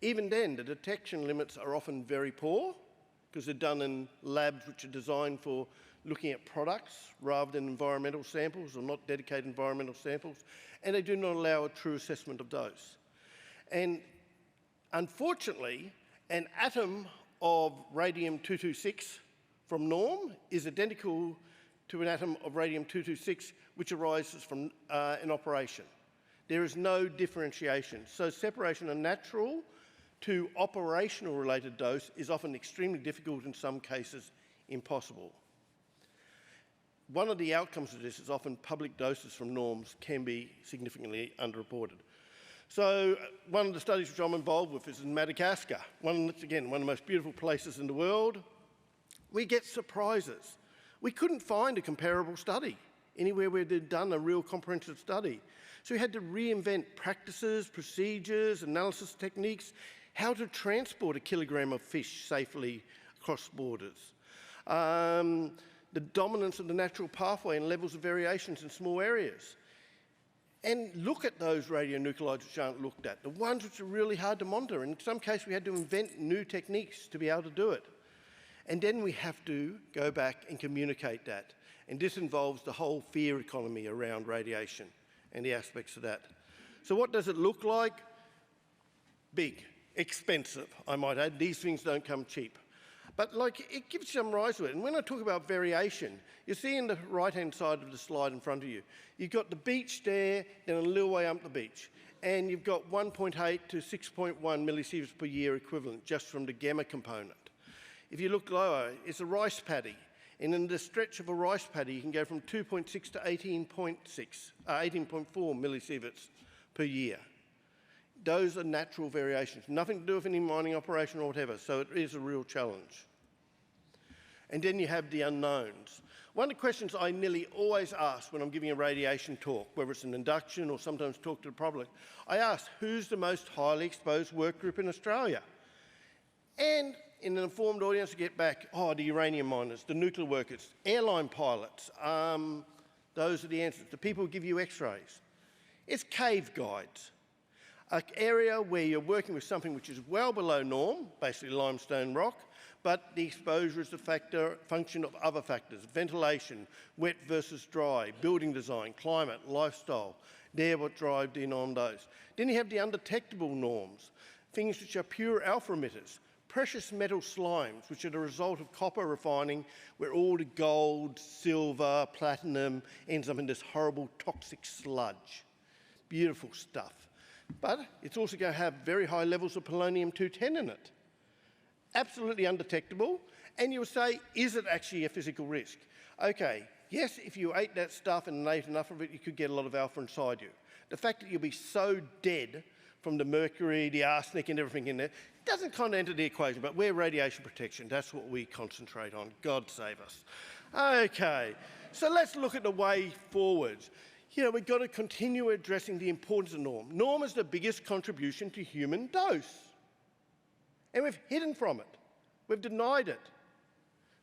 F: Even then, the detection limits are often very poor because they're done in labs which are designed for looking at products rather than environmental samples or not dedicated environmental samples, and they do not allow a true assessment of dose. And unfortunately, an atom of radium-226 from norm is identical to an atom of radium-226 which arises from an operation. There is no differentiation. So separation of natural to operational related dose is often extremely difficult, in some cases impossible. One of the outcomes of this is often public doses from norms can be significantly underreported. So one of the studies which I'm involved with is in Madagascar, one of the most beautiful places in the world. We get surprises. We couldn't find a comparable study anywhere where they'd done a real comprehensive study. So we had to reinvent practices, procedures, analysis techniques, how to transport a kilogram of fish safely across borders. The dominance of the natural pathway and levels of variations in small areas. and look at those radionuclides which aren't looked at, the ones which are really hard to monitor. In some cases, we had to invent new techniques to be able to do it. And then we have to go back and communicate that. And this involves the whole fear economy around radiation and the aspects of that. So what does it look like? Big, expensive, I might add. These things don't come cheap. But like, it gives you some rise to it. And when I talk about variation, you see in the right-hand side of the slide in front of you, you've got the beach there, then a little way up the beach. And you've got 1.8 to 6.1 millisieverts per year equivalent just from the gamma component. If you look lower, it's a rice paddy. And in the stretch of a rice paddy, you can go from 2.6 to 18.4 millisieverts per year. Those are natural variations, nothing to do with any mining operation or whatever, so it is a real challenge. And then you have the unknowns. One of the questions I nearly always ask when I'm giving a radiation talk, whether it's an induction or sometimes talk to the public, I ask, who's the most highly exposed work group in Australia? And in an informed audience, you get back, oh, the uranium miners, the nuclear workers, airline pilots, those are the answers. The people who give you x-rays. It's cave guides. An area where you're working with something which is well below norm, basically limestone rock, but the exposure is a function of other factors, ventilation, wet versus dry, building design, climate, lifestyle. They're what drive in on those. Then you have the undetectable norms, things which are pure alpha emitters, precious metal slimes, which are the result of copper refining, where all the gold, silver, platinum ends up in this horrible toxic sludge. Beautiful stuff. But it's also going to have very high levels of polonium-210 in it. Absolutely undetectable. And you'll say, is it actually a physical risk? Okay, yes, if you ate that stuff and ate enough of it, you could get a lot of alpha inside you. The fact that you'll be so dead from the mercury, the arsenic and everything in there, doesn't kind of enter the equation, but we're radiation protection. That's what we concentrate on. God save us. Okay, so let's look at the way forwards. You know, we've got to continue addressing the importance of norm. Norm is the biggest contribution to human dose. And we've hidden from it. We've denied it.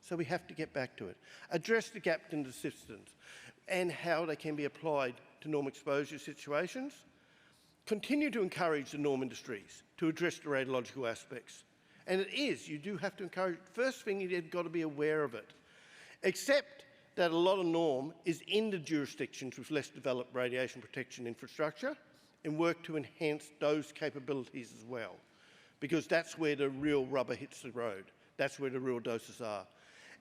F: So we have to get back to it. Address the gaps in the systems and how they can be applied to norm exposure situations. Continue to encourage the norm industries to address the radiological aspects. And it is, you do have to encourage, first thing you've got to be aware of it. Except that a lot of norm is in the jurisdictions with less developed radiation protection infrastructure and work to enhance those capabilities as well. Because that's where the real rubber hits the road. That's where the real doses are.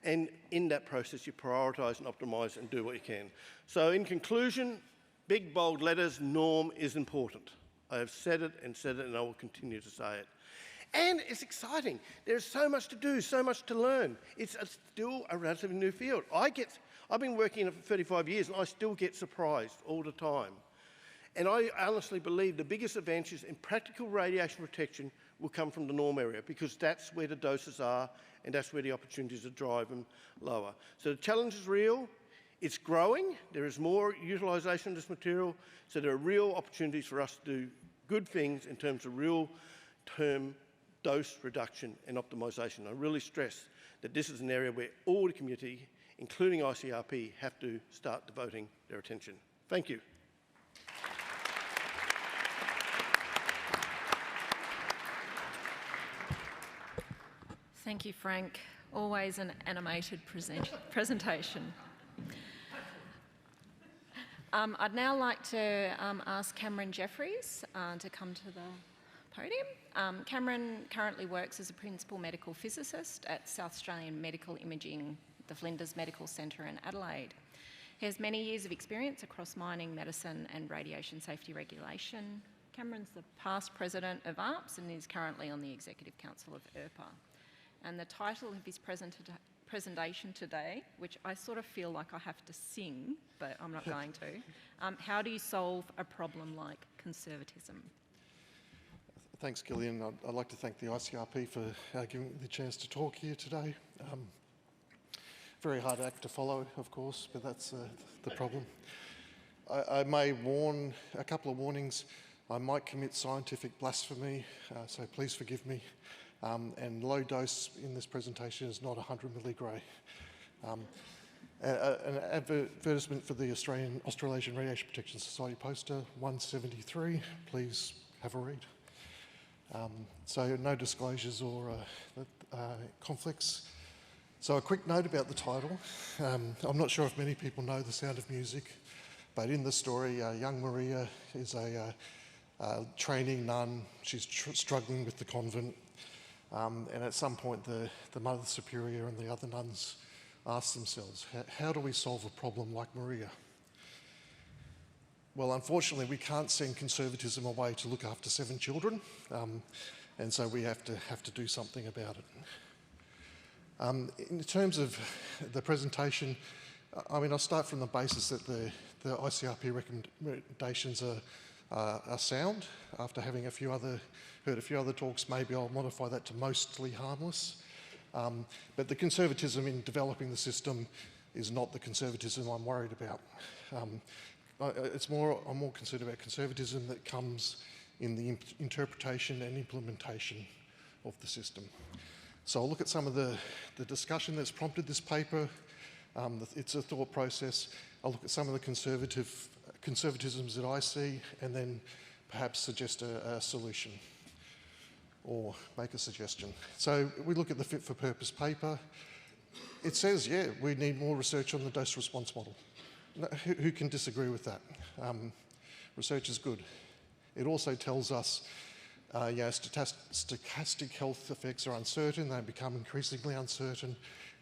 F: And in that process, you prioritise and optimise and do what you can. So in conclusion, big bold letters, norm is important. I have said it, and I will continue to say it. And it's exciting. There's so much to do, so much to learn. It's still a relatively new field. I've been working in it for 35 years, and I still get surprised all the time. And I honestly believe the biggest advantages in practical radiation protection will come from the norm area, because that's where the doses are, and that's where the opportunities to drive them lower. So the challenge is real. It's growing. There is more utilisation of this material. So there are real opportunities for us to do good things in terms of real-term dose reduction and optimisation. I really stress that this is an area where all the community, including ICRP, have to start devoting their attention. Thank you.
A: Thank you, Frank. Always an animated presentation. I'd now like to ask Cameron Jeffries to come to the podium. Cameron currently works as a principal medical physicist at South Australian Medical Imaging, the Flinders Medical Centre in Adelaide. He has many years of experience across mining, medicine and radiation safety regulation. Cameron's the past president of ARPS and is currently on the Executive Council of IRPA. And the title of his presentation today, which I sort of feel like I have to sing, but I'm not going to, how do you solve a problem like conservatism?
G: Thanks, Gillian. I'd like to thank the ICRP for giving me the chance to talk here today. Very hard act to follow, of course, but that's the problem. I may warn a couple of warnings. I might commit scientific blasphemy, so please forgive me. And low dose in this presentation is not 100 milligray. An advertisement for the Australasian Radiation Protection Society poster, 173. Please have a read. So no disclosures or conflicts. So a quick note about the title. I'm not sure if many people know The Sound of Music, but in the story, young Maria is a training nun. She's struggling with the convent. And at some point, the Mother Superior and the other nuns ask themselves, how do we solve a problem like Maria? Well, unfortunately, we can't send conservatism away to look after 7 children, and so we have to do something about it. In terms of the presentation, I mean, I'll start from the basis that the ICRP recommendations are sound. After having heard a few other talks, maybe I'll modify that to mostly harmless. But the conservatism in developing the system is not the conservatism I'm worried about. I'm more concerned about conservatism that comes in the interpretation and implementation of the system. So I'll look at some of the discussion that's prompted this paper. It's a thought process. I'll look at some of the conservatisms that I see, and then perhaps suggest a solution or make a suggestion. So we look at the fit for purpose paper. It says, yeah, we need more research on the dose response model. Who can disagree with that? Research is good. It also tells us stochastic health effects are uncertain. They become increasingly uncertain.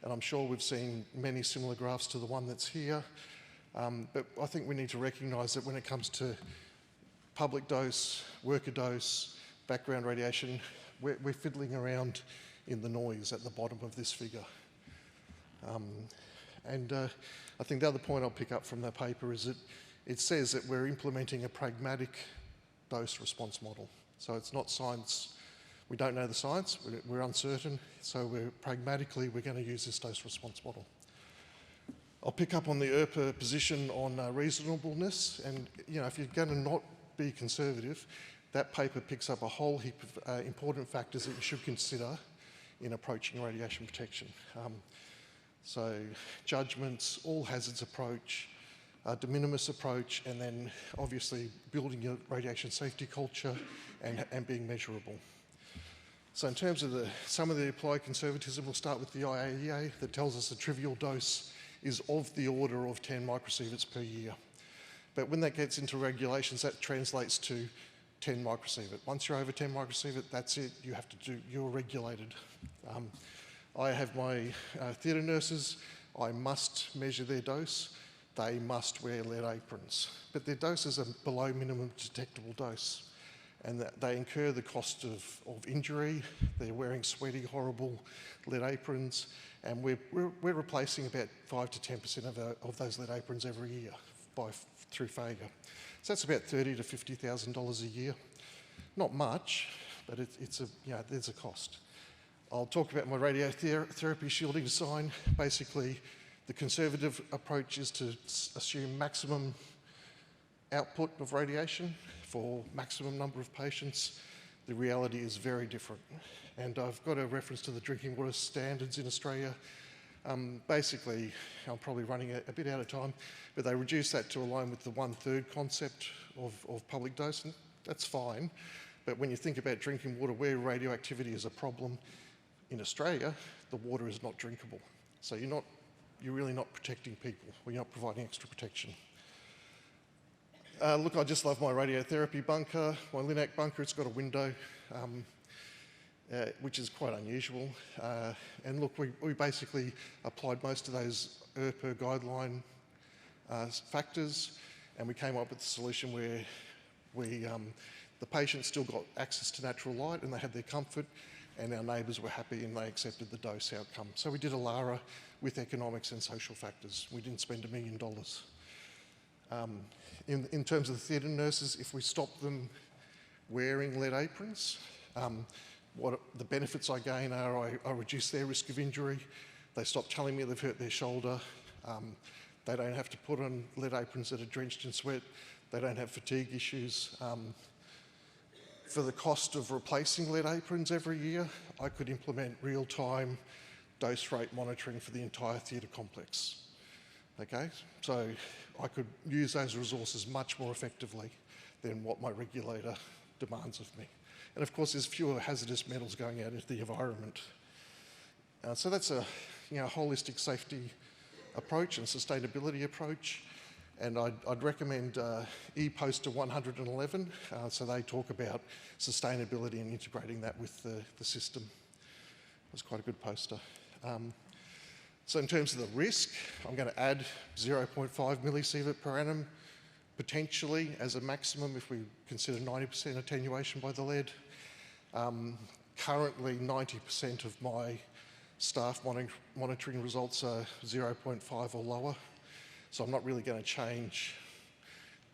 G: And I'm sure we've seen many similar graphs to the one that's here. But I think we need to recognise that when it comes to public dose, worker dose, background radiation, we're fiddling around in the noise at the bottom of this figure. I think the other point I'll pick up from that paper is that it says that we're implementing a pragmatic dose response model. So it's not science. We don't know the science. We're uncertain. So we're going to use this dose response model. I'll pick up on the ICRP position on reasonableness. And if you're going to not be conservative, that paper picks up a whole heap of important factors that you should consider in approaching radiation protection. So judgments, all hazards approach, de minimis approach, and then obviously building your radiation safety culture and being measurable. So in terms of some of the applied conservatism, we'll start with the IAEA that tells us the trivial dose is of the order of 10 microsieverts per year. But when that gets into regulations, that translates to 10 microsievert. Once you're over 10 microsievert, that's it. You're regulated. I have my theatre nurses. I must measure their dose. They must wear lead aprons. But their doses are below minimum detectable dose. And they incur the cost of injury. They're wearing sweaty, horrible lead aprons. And we're replacing about 5 to 10% of those lead aprons every year through failure. So that's about $30,000 to $50,000 a year. Not much, but there's a cost. I'll talk about my radiotherapy shielding design. Basically, the conservative approach is to assume maximum output of radiation for maximum number of patients. The reality is very different. And I've got a reference to the drinking water standards in Australia. Basically, I'm probably running a bit out of time, but they reduced that to align with the 1/3 concept of public dose, and that's fine. But when you think about drinking water where radioactivity is a problem, in Australia, the water is not drinkable. So you're really not protecting people, or you're not providing extra protection. Look, I just love my radiotherapy bunker, my Linac bunker. It's got a window, which is quite unusual. And look, we basically applied most of those ICRP guideline factors, and we came up with a solution where the patients still got access to natural light and they had their comfort, and our neighbours were happy and they accepted the dose outcome. So we did a LARA with economics and social factors. We didn't spend $1 million. In terms of the theatre nurses, if we stop them wearing lead aprons, what the benefits I gain are I reduce their risk of injury. They stop telling me they've hurt their shoulder. They don't have to put on lead aprons that are drenched in sweat. They don't have fatigue issues. For the cost of replacing lead aprons every year, I could implement real-time dose rate monitoring for the entire theatre complex. Okay, so I could use those resources much more effectively than what my regulator demands of me. And of course, there's fewer hazardous metals going out into the environment. So that's a holistic safety approach and sustainability approach. And I'd recommend e-poster 111. So they talk about sustainability and integrating that with the system. It was quite a good poster. So in terms of the risk, I'm going to add 0.5 millisievert per annum, potentially as a maximum if we consider 90% attenuation by the lead. Currently, 90% of my staff monitoring results are 0.5 or lower, so I'm not really going to change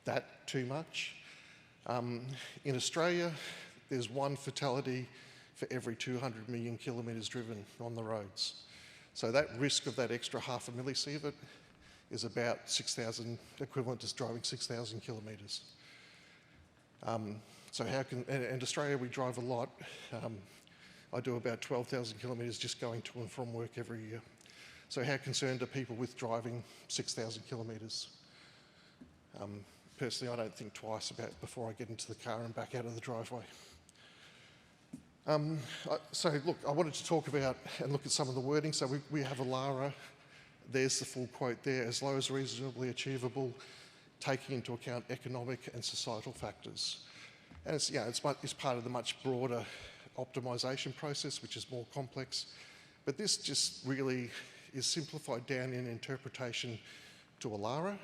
G: that too much. In Australia, there's one fatality for every 200 million kilometres driven on the roads. So that risk of that extra half a millisievert is about 6,000, equivalent to driving 6,000 kilometres. So how can, and Australia, we drive a lot. I do about 12,000 kilometres just going to and from work every year. So how concerned are people with driving 6,000 kilometres? Personally, I don't think twice about it before I get into the car and back out of the driveway. So look, I wanted to talk about and look at some of the wording. So we have a LARA. There's the full quote there, as low as reasonably achievable, taking into account economic and societal factors. And it's part of the much broader optimisation process, which is more complex. But this just really is simplified down in interpretation to a LARA,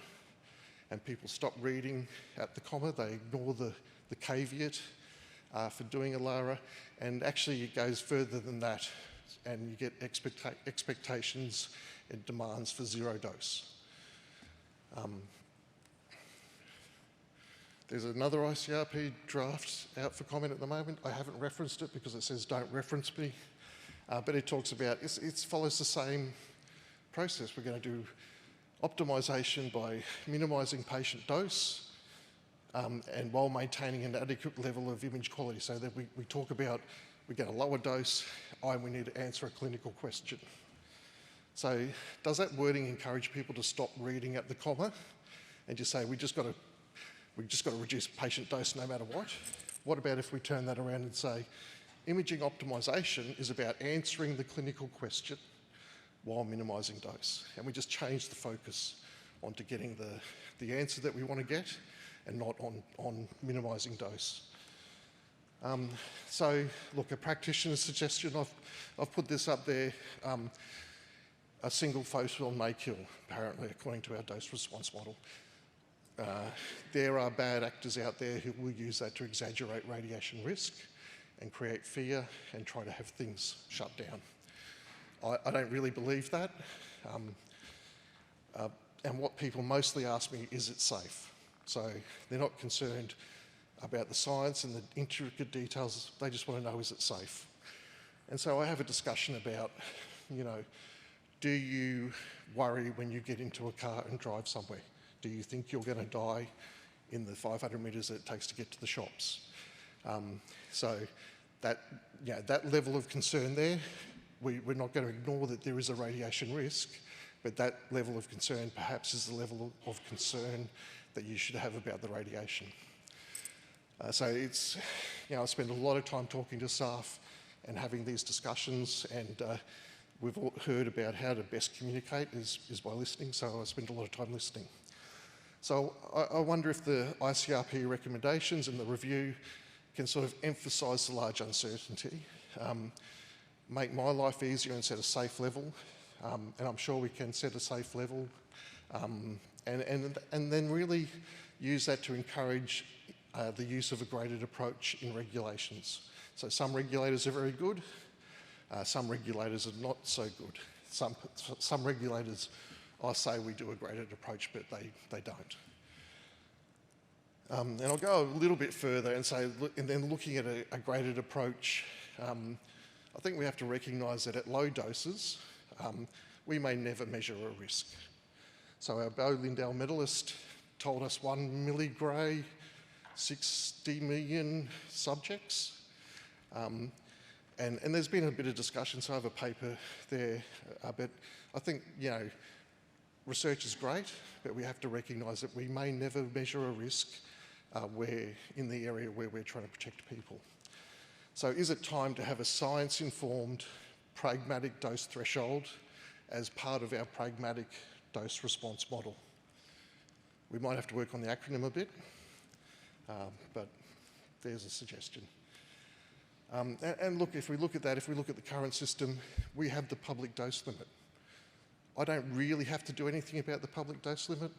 G: and people stop reading at the comma. They ignore the caveat for doing a LARA, and actually it goes further than that, and you get expectations and demands for zero dose. There's another ICRP draft out for comment at the moment. I haven't referenced it because it says don't reference me, but it talks about, it follows the same process. We're going to do optimisation by minimising patient dose, and while maintaining an adequate level of image quality, so that we talk about, we get a lower dose and we need to answer a clinical question. So does that wording encourage people to stop reading at the comma and just say, we just got to reduce patient dose no matter what? What about if we turn that around and say, imaging optimisation is about answering the clinical question while minimising dose, and we just change the focus onto getting the answer that we want to get and not on minimising dose. So look, a practitioner's suggestion, I've put this up there, a single photon may kill, apparently, according to our dose response model. There are bad actors out there who will use that to exaggerate radiation risk and create fear and try to have things shut down. I don't really believe that. And what people mostly ask me, is it safe? So they're not concerned about the science and the intricate details. They just want to know, is it safe? And so I have a discussion about, do you worry when you get into a car and drive somewhere? Do you think you're going to die in the 500 metres that it takes to get to the shops? So that level of concern there, we're not going to ignore that there is a radiation risk, but that level of concern perhaps is the level of concern that you should have about the radiation. So it's, I spend a lot of time talking to staff and having these discussions, and we've all heard about how to best communicate is by listening, so I spend a lot of time listening. So I wonder if the ICRP recommendations and the review can sort of emphasise the large uncertainty, make my life easier and set a safe level, and I'm sure we can set a safe level, and then really use that to encourage the use of a graded approach in regulations. So some regulators are very good, some regulators are not so good. Some regulators, I say we do a graded approach, but they don't. And I'll go a little bit further and say, and then looking at a graded approach, I think we have to recognise that at low doses, we may never measure a risk. So our Beau Lindell medalist told us 1 milligray, 60 million subjects. And there's been a bit of discussion, so I have a paper there, but I think, research is great, but we have to recognise that we may never measure a risk where in the area where we're trying to protect people. So is it time to have a science-informed, pragmatic dose threshold as part of our pragmatic dose response model? We might have to work on the acronym a bit, but there's a suggestion. And look, if we look at that, if we look at the current system, we have the public dose limit. I don't really have to do anything about the public dose limit.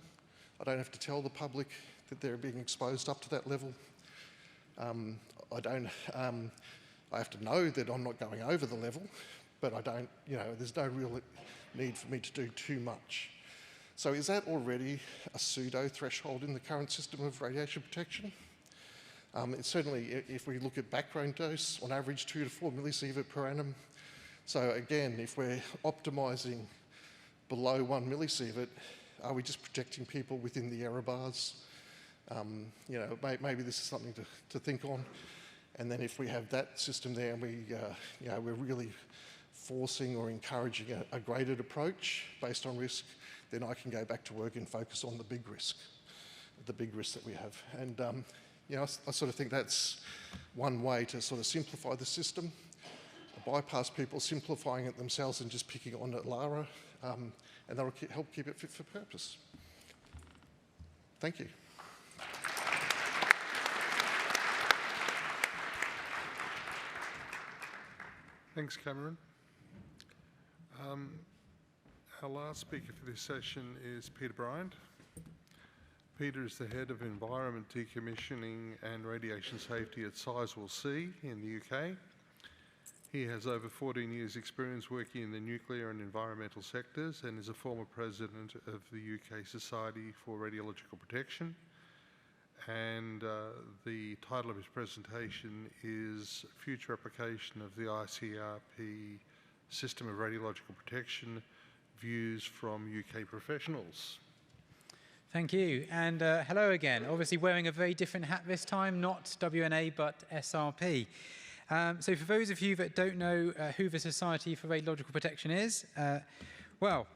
G: I don't have to tell the public that they're being exposed up to that level. I have to know that I'm not going over the level, but I don't, there's no real need for me to do too much. So is that already a pseudo threshold in the current system of radiation protection? It's certainly, if we look at background dose, on average 2 to 4 millisievert per annum. So again, if we're optimising below 1 millisievert, are we just protecting people within the error bars? Maybe this is something to think on. And then if we have that system there and we're really forcing or encouraging a graded approach based on risk, then I can go back to work and focus on the big risk that we have. And I sort of think that's one way to sort of simplify the system, bypass people simplifying it themselves and just picking on it LARA, and that'll help keep it fit for purpose. Thank you.
C: Thanks, Cameron. Our last speaker for this session is Peter Bryant. Peter is the Head of Environment Decommissioning and Radiation Safety at Sizewell C in the UK. He has over 14 years' experience working in the nuclear and environmental sectors and is a former president of the UK Society for Radiological Protection. And the title of his presentation is Future Application of the ICRP System of Radiological Protection, Views from UK Professionals.
H: Thank you, and hello again. Obviously wearing a very different hat this time, not WNA, but SRP. So for those of you that don't know who the Society for Radiological Protection is, well,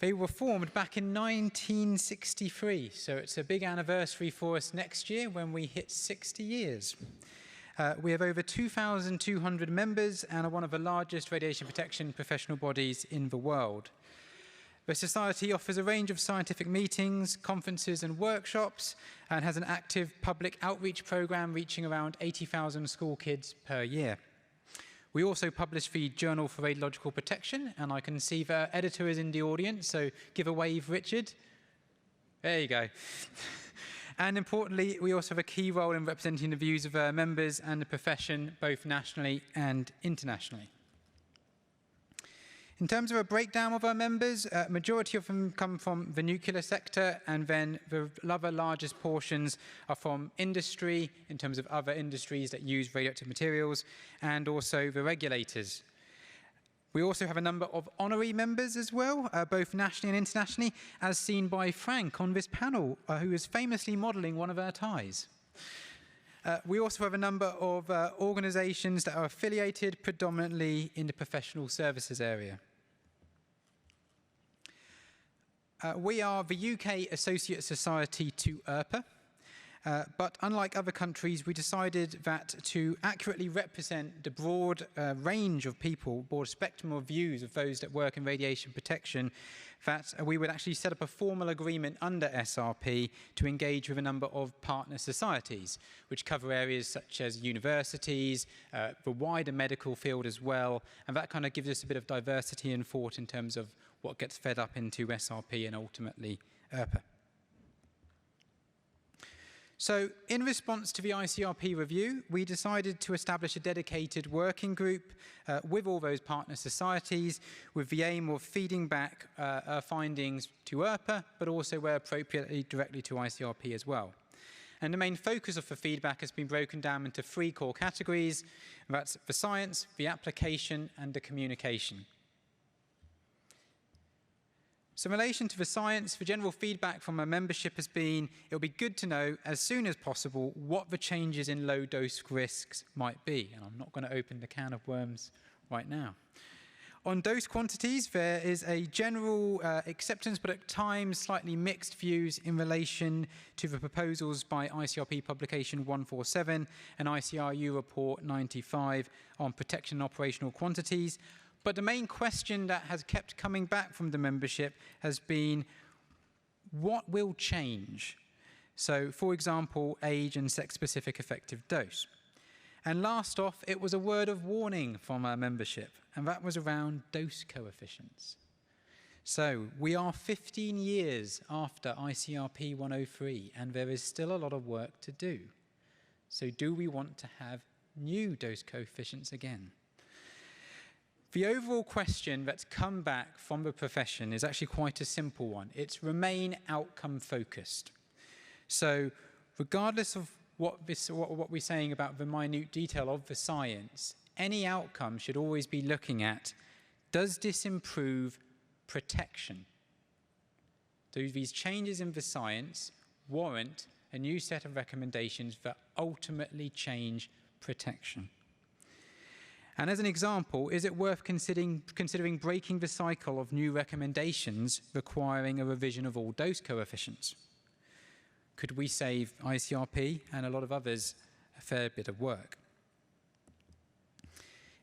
H: they were formed back in 1963, so it's a big anniversary for us next year when we hit 60 years. We have over 2,200 members and are one of the largest radiation protection professional bodies in the world. The Society offers a range of scientific meetings, conferences and workshops and has an active public outreach program reaching around 80,000 school kids per year. We also publish the Journal for Radiological Protection, and I can see the editor is in the audience, so give a wave, Richard. There you go. And importantly, we also have a key role in representing the views of our members and the profession, both nationally and internationally. In terms of a breakdown of our members, majority of them come from the nuclear sector, and then the other largest portions are from industry, in terms of other industries that use radioactive materials, and also the regulators. We also have a number of honorary members as well, both nationally and internationally, as seen by Frank on this panel, who is famously modelling one of our ties. We also have a number of organisations that are affiliated predominantly in the professional services area. We are the UK Associate Society to ICRP, but unlike other countries, we decided that to accurately represent the broad range of people, broad spectrum of views of those that work in radiation protection, that we would actually set up a formal agreement under SRP to engage with a number of partner societies, which cover areas such as universities, the wider medical field as well, and that kind of gives us a bit of diversity and thought in terms of what gets fed up into SRP and ultimately ICRP. So in response to the ICRP review, we decided to establish a dedicated working group with all those partner societies with the aim of feeding back our findings to ICRP, but also where appropriately directly to ICRP as well. And the main focus of the feedback has been broken down into 3 core categories. That's the science, the application, and the communication. So in relation to the science, the general feedback from our membership has been, it'll be good to know as soon as possible what the changes in low dose risks might be. And I'm not going to open the can of worms right now. On dose quantities, there is a general acceptance, but at times slightly mixed views in relation to the proposals by ICRP Publication 147 and ICRU Report 95 on protection and operational quantities. But the main question that has kept coming back from the membership has been, what will change? So, for example, age and sex-specific effective dose. And last off, it was a word of warning from our membership, and that was around dose coefficients. So we are 15 years after ICRP 103, and there is still a lot of work to do. So do we want to have new dose coefficients again? The overall question that's come back from the profession is actually quite a simple one. It's remain outcome focused. So regardless of what we're saying about the minute detail of the science, any outcome should always be looking at, does this improve protection? Do these changes in the science warrant a new set of recommendations that ultimately change protection? And as an example, is it worth considering breaking the cycle of new recommendations requiring a revision of all dose coefficients? Could we save ICRP and a lot of others a fair bit of work?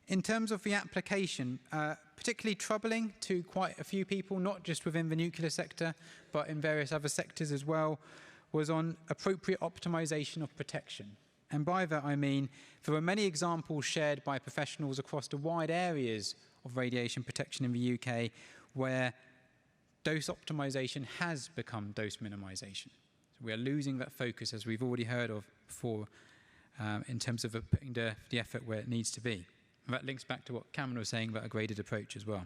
H: In terms of the application, particularly troubling to quite a few people, not just within the nuclear sector, but in various other sectors as well, was on appropriate optimization of protection. And by that I mean, there are many examples shared by professionals across the wide areas of radiation protection in the UK where dose optimization has become dose minimization. So we are losing that focus, as we've already heard of before, in terms of putting the effort where it needs to be. And that links back to what Cameron was saying about a graded approach as well.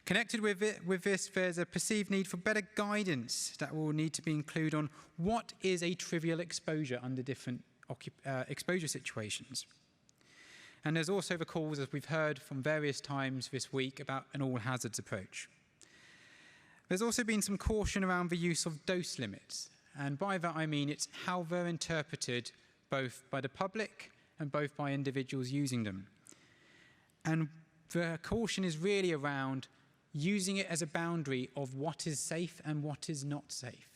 H: Connected with this, there's a perceived need for better guidance that will need to be included on what is a trivial exposure under different exposure situations. And there's also the calls, as we've heard from various times this week, about an all hazards approach. There's also been some caution around the use of dose limits. And by that I mean it's how they're interpreted both by the public and both by individuals using them. And the caution is really around using it as a boundary of what is safe and what is not safe.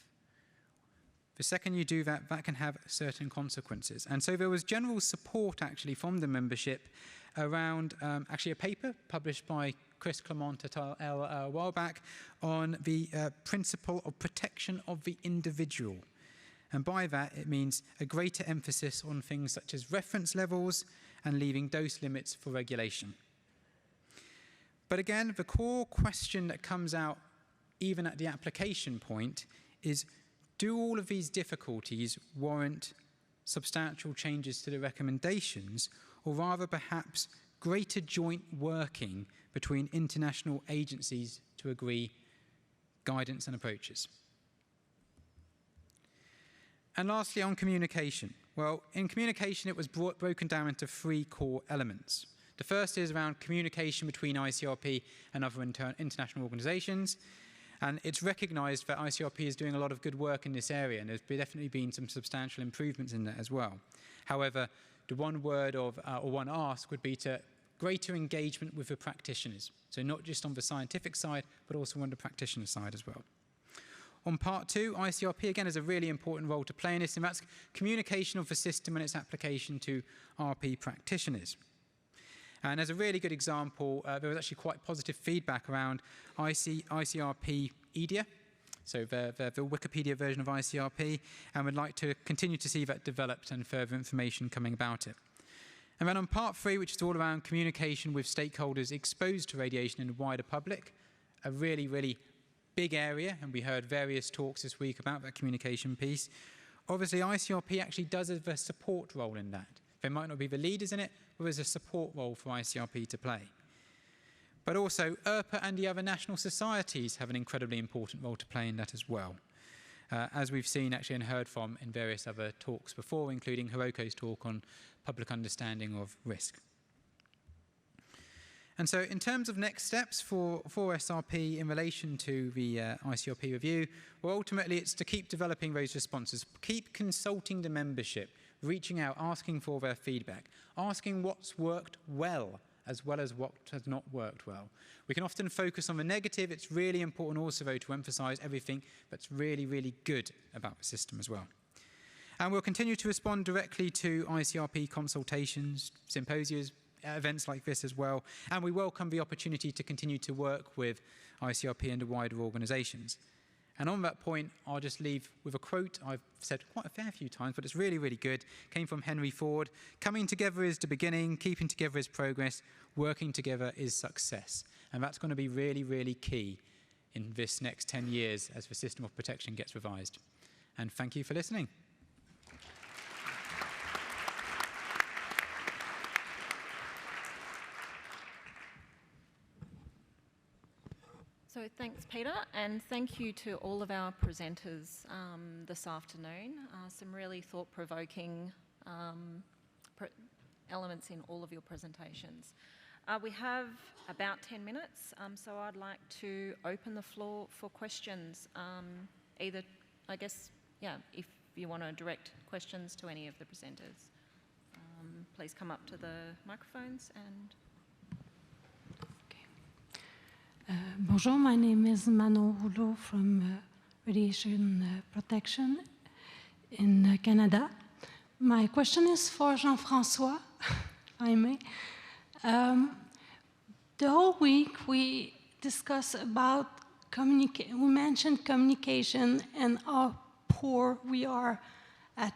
H: The second you do that, that can have certain consequences. And so there was general support actually from the membership around actually a paper published by Chris Clement et al. A while back on the principle of protection of the individual. And by that, it means a greater emphasis on things such as reference levels and leaving dose limits for regulation. But again, the core question that comes out even at the application point is, do all of these difficulties warrant substantial changes to the recommendations, or rather perhaps greater joint working between international agencies to agree guidance and approaches? And lastly, on communication. Well, in communication, it was broken down into three core elements. The first is around communication between ICRP and other international organizations. And it's recognized that ICRP is doing a lot of good work in this area, and there's definitely been some substantial improvements in that as well. However, the one word of, or one ask would be to greater engagement with the practitioners. So not just on the scientific side, but also on the practitioner side as well. On part two, ICRP again has a really important role to play in this, and that's communication of the system and its application to RP practitioners. And as a really good example, there was actually quite positive feedback around ICRP EDIA, so the Wikipedia version of ICRP, and would like to continue to see that developed and further information coming about it. And then on part three, which is all around communication with stakeholders exposed to radiation in the wider public, a really, really big area, and we heard various talks this week about that communication piece. Obviously, ICRP actually does have a support role in that. They might not be the leaders in it, but there's a support role for ICRP to play. But also, IRPA and the other national societies have an incredibly important role to play in that as well, as we've seen actually and heard from in various other talks before, including Hiroko's talk on public understanding of risk. And so in terms of next steps for SRP in relation to the ICRP review, well, ultimately it's to keep developing those responses, keep consulting the membership, reaching out, asking for their feedback, asking what's worked well as well as what has not worked well. We can often focus on the negative. It's really important also, though, to emphasise everything that's really, really good about the system as well. And we'll continue to respond directly to ICRP consultations, symposiums, events like this as well. And we welcome the opportunity to continue to work with ICRP and the wider organisations. And on that point, I'll just leave with a quote I've said quite a fair few times, but it's really, really good. Came from Henry Ford. Coming together is the beginning, keeping together is progress, working together is success. And that's going to be really, really key in this next 10 years as the system of protection gets revised. And thank you for listening.
A: So thanks, Peter, and thank you to all of our presenters this afternoon. Some really thought-provoking elements in all of your presentations. We have about 10 minutes, so I'd like to open the floor for questions. Either, I guess, yeah, if you want to direct questions to any of the presenters, please come up to the microphones and...
I: Bonjour, my name is Manon Rouleau from Radiation Protection in Canada. My question is for Jean-François, if I may. The whole week we discussed about we mentioned communication and how poor we are at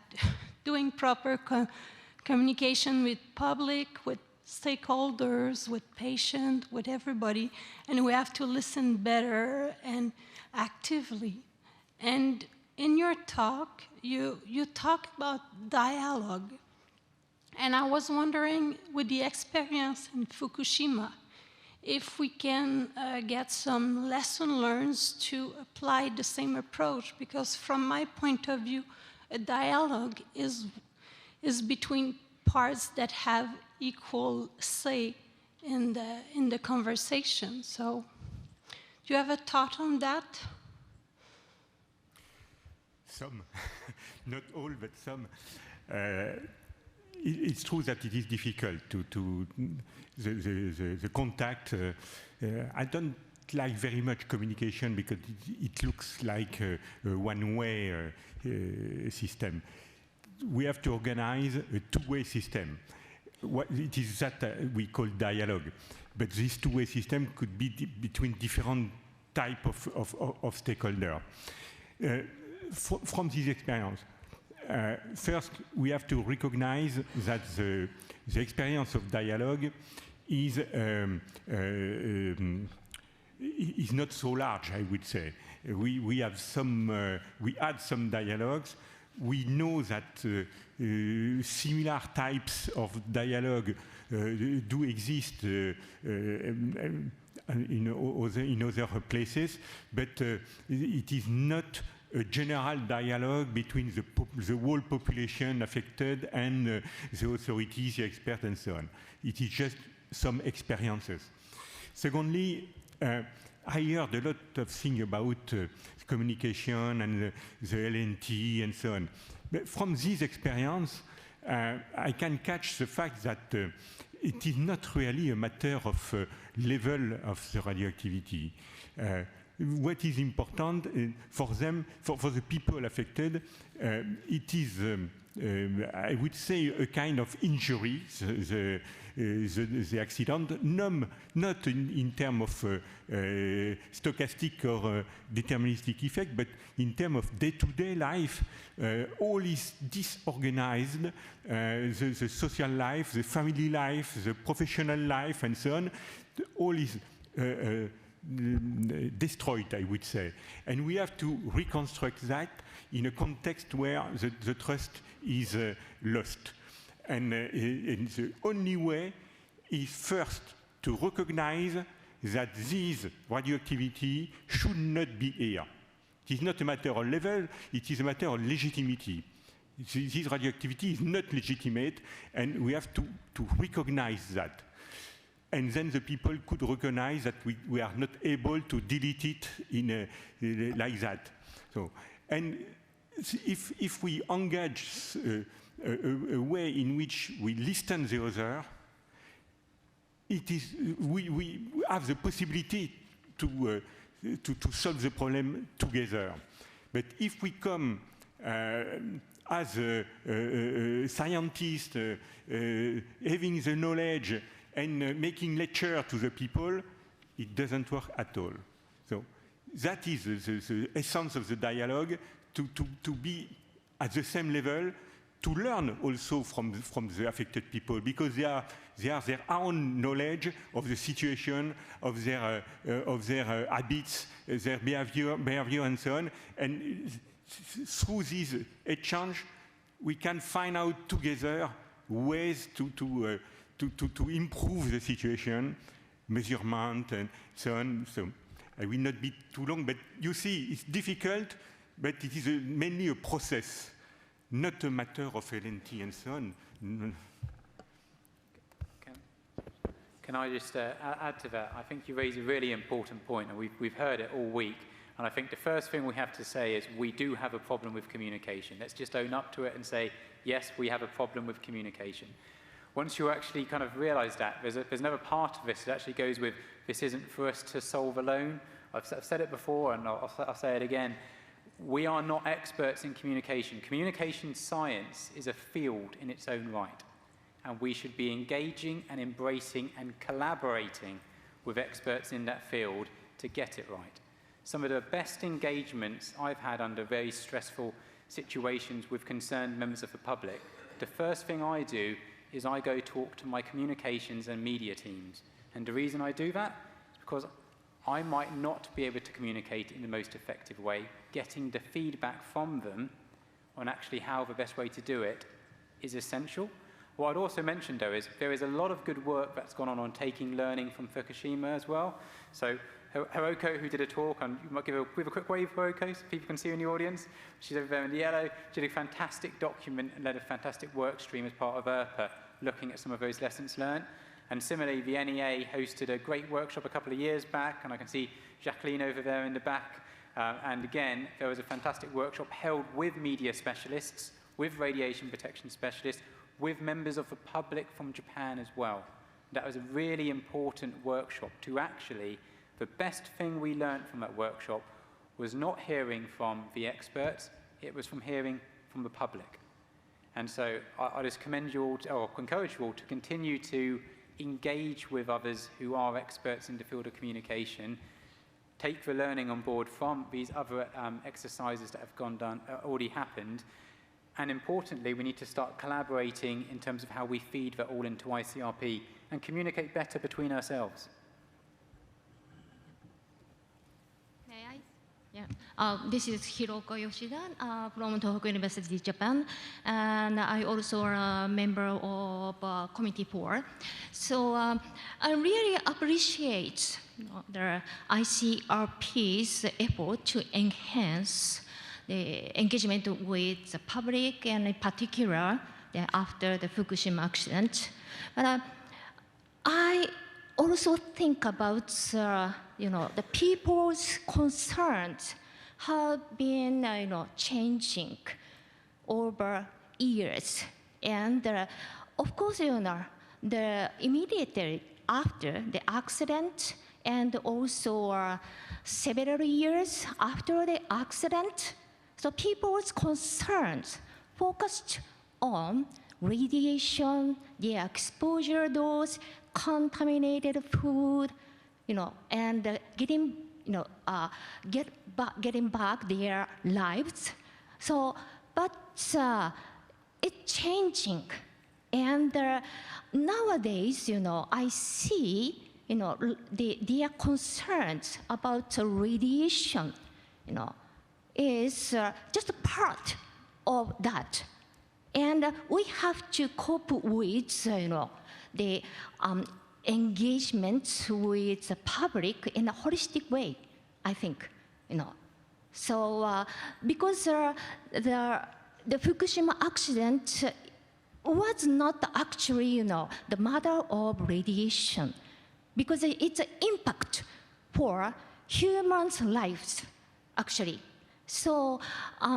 I: doing proper communication with public, with stakeholders, with patients, with everybody, and we have to listen better and actively. And in your talk, you talk about dialogue. And I was wondering, with the experience in Fukushima, if we can get some lesson learned to apply the same approach, because from my point of view, a dialogue is between parts that have equal say in the conversation. So do you have a thought on that?
B: Some, not all, but some. It's true that it is difficult to the contact. I don't like very much communication because it looks like a one-way system. We have to organize a two-way system. It is that we call dialogue. But this two-way system could be between different type of stakeholders. From this experience, first, we have to recognize that the experience of dialogue is not so large, I would say. We had some dialogues. We know that similar types of dialogue do exist in other places, but it is not a general dialogue between the whole population affected and the authorities, the experts, and so on. It is just some experiences. Secondly, I heard a lot of things about communication and the LNT and so on. But from this experience, I can catch the fact that it is not really a matter of level of the radioactivity. What is important for them, for the people affected, it is, I would say, a kind of injury, the accident, not in terms of stochastic or deterministic effect, but in terms of day-to-day life, all is disorganized, the social life, the family life, the professional life, and so on, all is destroyed, I would say. And we have to reconstruct that in a context where the trust is lost. And the only way is first to recognize that this radioactivity should not be here. It is not a matter of level, it is a matter of legitimacy. This radioactivity is not legitimate, and we have to recognize that. And then the people could recognize that we are not able to delete it like that. So, and if we engage a way in which we listen to the other, we have the possibility to solve the problem together. But if we come as a scientist, having the knowledge and making lecture to the people, it doesn't work at all. So that is the essence of the dialogue, to be at the same level, to learn also from the affected people, because they have their own knowledge of the situation, of their habits, their behavior and so on. And through this exchange, we can find out together ways to improve the situation, measurement and so on. So I will not be too long, but you see, it's difficult, but it is mainly a process, not a matter of LNT and so on.
H: Can I just add to that? I think you raise a really important point, and we've heard it all week. And I think the first thing we have to say is we do have a problem with communication. Let's just own up to it and say, yes, we have a problem with communication. Once you actually kind of realize that, there's another part of this that actually goes with, this isn't for us to solve alone. I've said it before, and I'll say it again. We are not experts in communication. Communication science is a field in its own right. And we should be engaging and embracing and collaborating with experts in that field to get it right. Some of the best engagements I've had under very stressful situations with concerned members of the public, the first thing I do is I go talk to my communications and media teams. And the reason I do that is because I might not be able to communicate in the most effective way. Getting the feedback from them on actually how the best way to do it is essential. What I'd also mention, though, is there is a lot of good work that's gone on taking learning from Fukushima as well. So Hiroko, who did a talk, and you might give a quick wave, Hiroko, so people can see you in the audience. She's over there in the yellow. She did a fantastic document and led a fantastic work stream as part of IRPA, looking at some of those lessons learned. And similarly, the NEA hosted a great workshop a couple of years back, and I can see Jacqueline over there in the back. And again, there was a fantastic workshop held with media specialists, with radiation protection specialists, with members of the public from Japan as well. That was a really important workshop to actually, the best thing we learned from that workshop was not hearing from the experts, it was from hearing from the public. And so I just commend you all, or encourage you all to continue to engage with others who are experts in the field of communication, take the learning on board from these other exercises that have already happened, and importantly, we need to start collaborating in terms of how we feed that all into ICRP and communicate better between ourselves.
J: May I? Yeah. This is Hiroko Yoshida from Tohoku University, Japan, and I also am a member of Committee 4. So I really appreciate the ICRP's effort to enhance the engagement with the public, and in particular after the Fukushima accident. But I also think about the people's concerns have been changing over years, and of course the immediately after the accident and also several years after the accident, so people's concerns focused on radiation, the exposure dose, contaminated food, and getting back their lives. So, but it's changing, and nowadays, I see, their concerns about radiation, is just a part of that. And we have to cope with, the engagement with the public in a holistic way, I think, So, because the Fukushima accident was not actually, the matter of radiation, because it's an impact for humans' lives, actually. So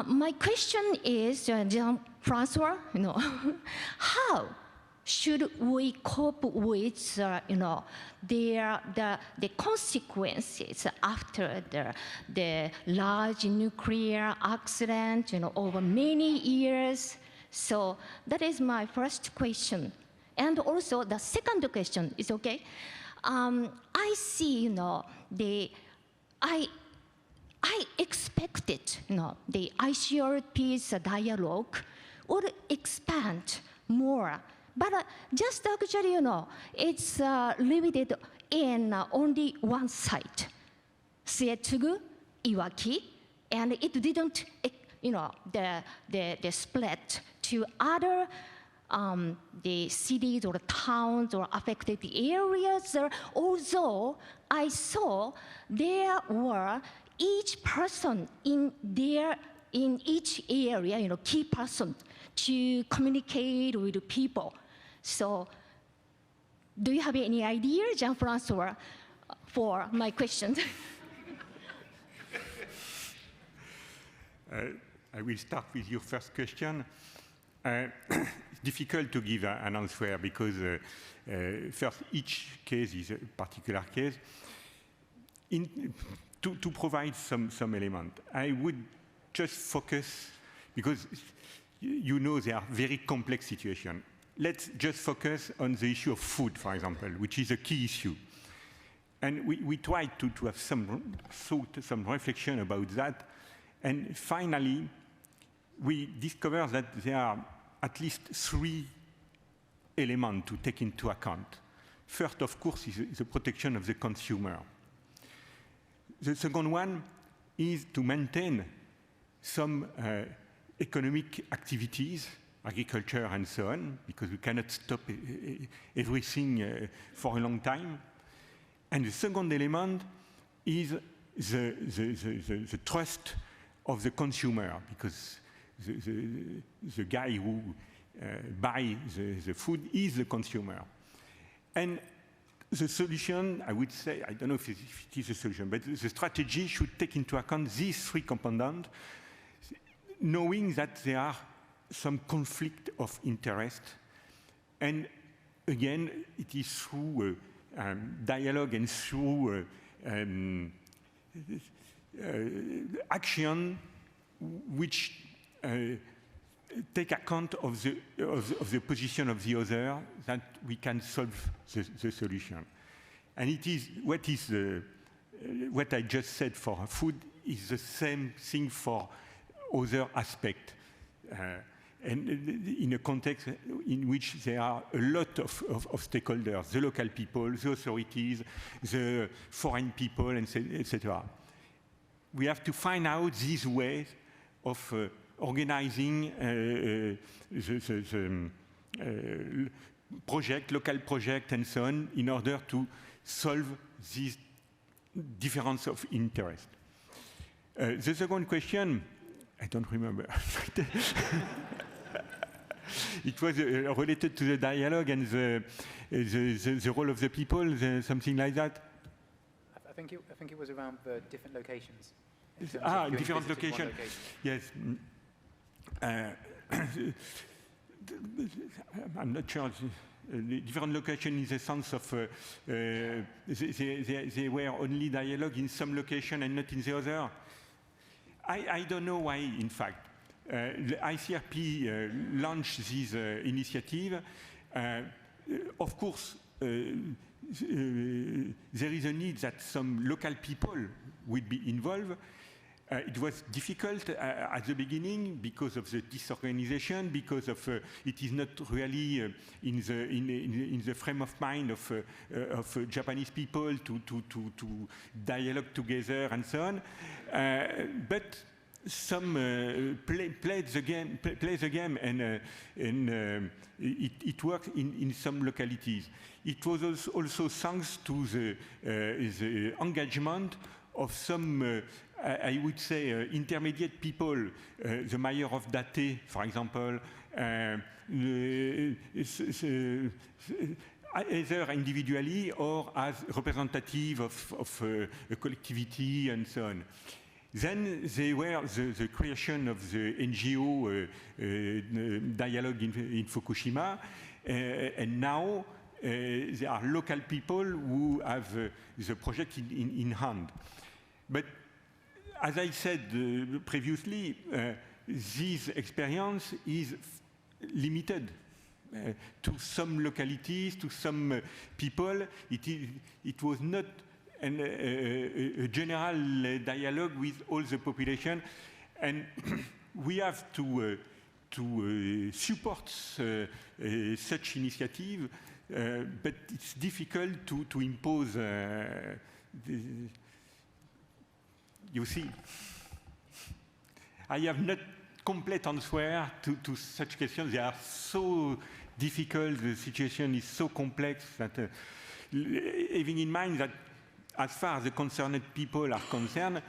J: my question is, Jean-Francois, how should we cope with, the consequences after the large nuclear accident, over many years? So that is my first question. And also the second question is okay. I see, I expected, the ICRP's dialogue would expand more. But just actually, it's limited in only one site, Seetsugu, Iwaki, and it didn't, the split to other the cities or towns or affected areas. Although I saw there were each person in each area, key person to communicate with people. So, do you have any idea, Jean-Francois, for my question?
B: I will start with your first question. It's difficult to give an answer because first, each case is a particular case. To provide some element, I would just focus, because they are very complex situations. Let's just focus on the issue of food, for example, which is a key issue. And we tried to have some thought, some reflection about that. And finally, we discovered that there are at least 3 elements to take into account. First, of course, is the protection of the consumer. The second one is to maintain some economic activities, agriculture and so on, because we cannot stop everything for a long time. And the second element is the trust of the consumer, because the guy who buys the food is the consumer. And the solution, I would say, I don't know if it is a solution, but the strategy should take into account these 3 components, knowing that there are some conflict of interest. And again, it is through dialogue and through action which take account of the position of the other that we can solve the solution. And it is what I just said for food is the same thing for other aspects. And in a context in which there are a lot of stakeholders, the local people, the authorities, the foreign people, etc. We have to find out these ways of organizing the project, local project, and so on, in order to solve these difference of interest. The second question, I don't remember. It was related to the dialogue and the role of the people, something like that.
H: I think it was around the different locations.
B: Different locations. Yes. I'm not sure. The different location in the sense of they were only dialogue in some location and not in the other. I don't know why, in fact. The ICRP launched this initiative. Of course, there is a need that some local people would be involved. It was difficult at the beginning because of the disorganization, because of it is not really in the frame of mind of Japanese people to dialogue together and so on. But some plays the game, and it worked in some localities. It was also thanks to the engagement of some, I would say, intermediate people, the mayor of Date, for example, either individually or as representative of a collectivity and so on. Then there were the creation of the NGO dialogue in Fukushima, And now there are local people who have the project in hand. But as I said previously, this experience is limited to some localities, to some people. It was not a general dialogue with all the population, and we have to support such initiative, but it's difficult to impose. You see, I have not complete answer to such questions. They are so difficult. The situation is so complex that, having in mind that, as far as the concerned people are concerned,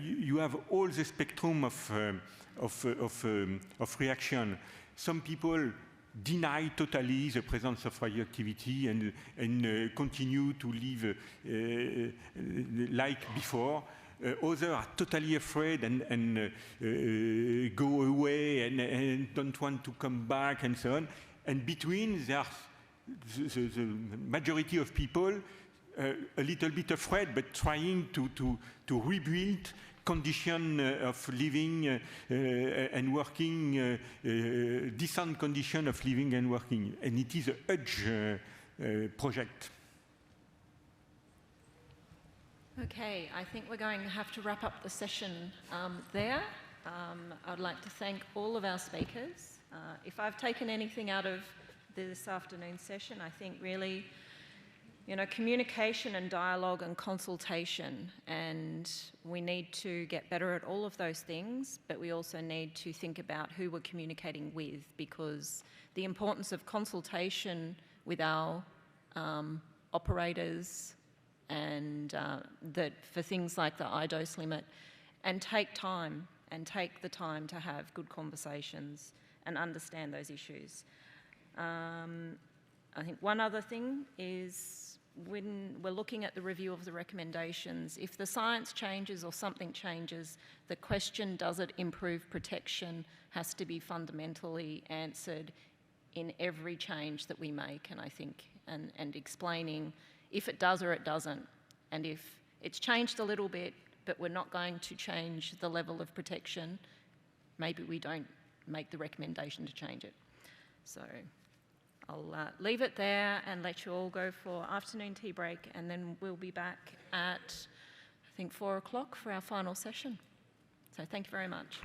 B: you have all the spectrum of reaction. Some people deny totally the presence of radioactivity and continue to live like before. Others are totally afraid and go away and don't want to come back and so on. And between, there's the majority of people a little bit afraid, but trying to rebuild condition of living and working, decent condition of living and working. And it is a huge project.
A: Okay, I think we're going to have to wrap up the session there. I'd like to thank all of our speakers. If I've taken anything out of this afternoon's session, I think really, communication and dialogue and consultation, and we need to get better at all of those things, but we also need to think about who we're communicating with, because the importance of consultation with our operators, and that for things like the iDose limit, and take the time to have good conversations and understand those issues. I think one other thing is, when we're looking at the review of the recommendations, if the science changes or something changes, the question, does it improve protection, has to be fundamentally answered in every change that we make, and I think, and explaining if it does or it doesn't, and if it's changed a little bit, but we're not going to change the level of protection, maybe we don't make the recommendation to change it. So I'll leave it there and let you all go for afternoon tea break, and then we'll be back at, I think, 4 o'clock for our final session. So thank you very much.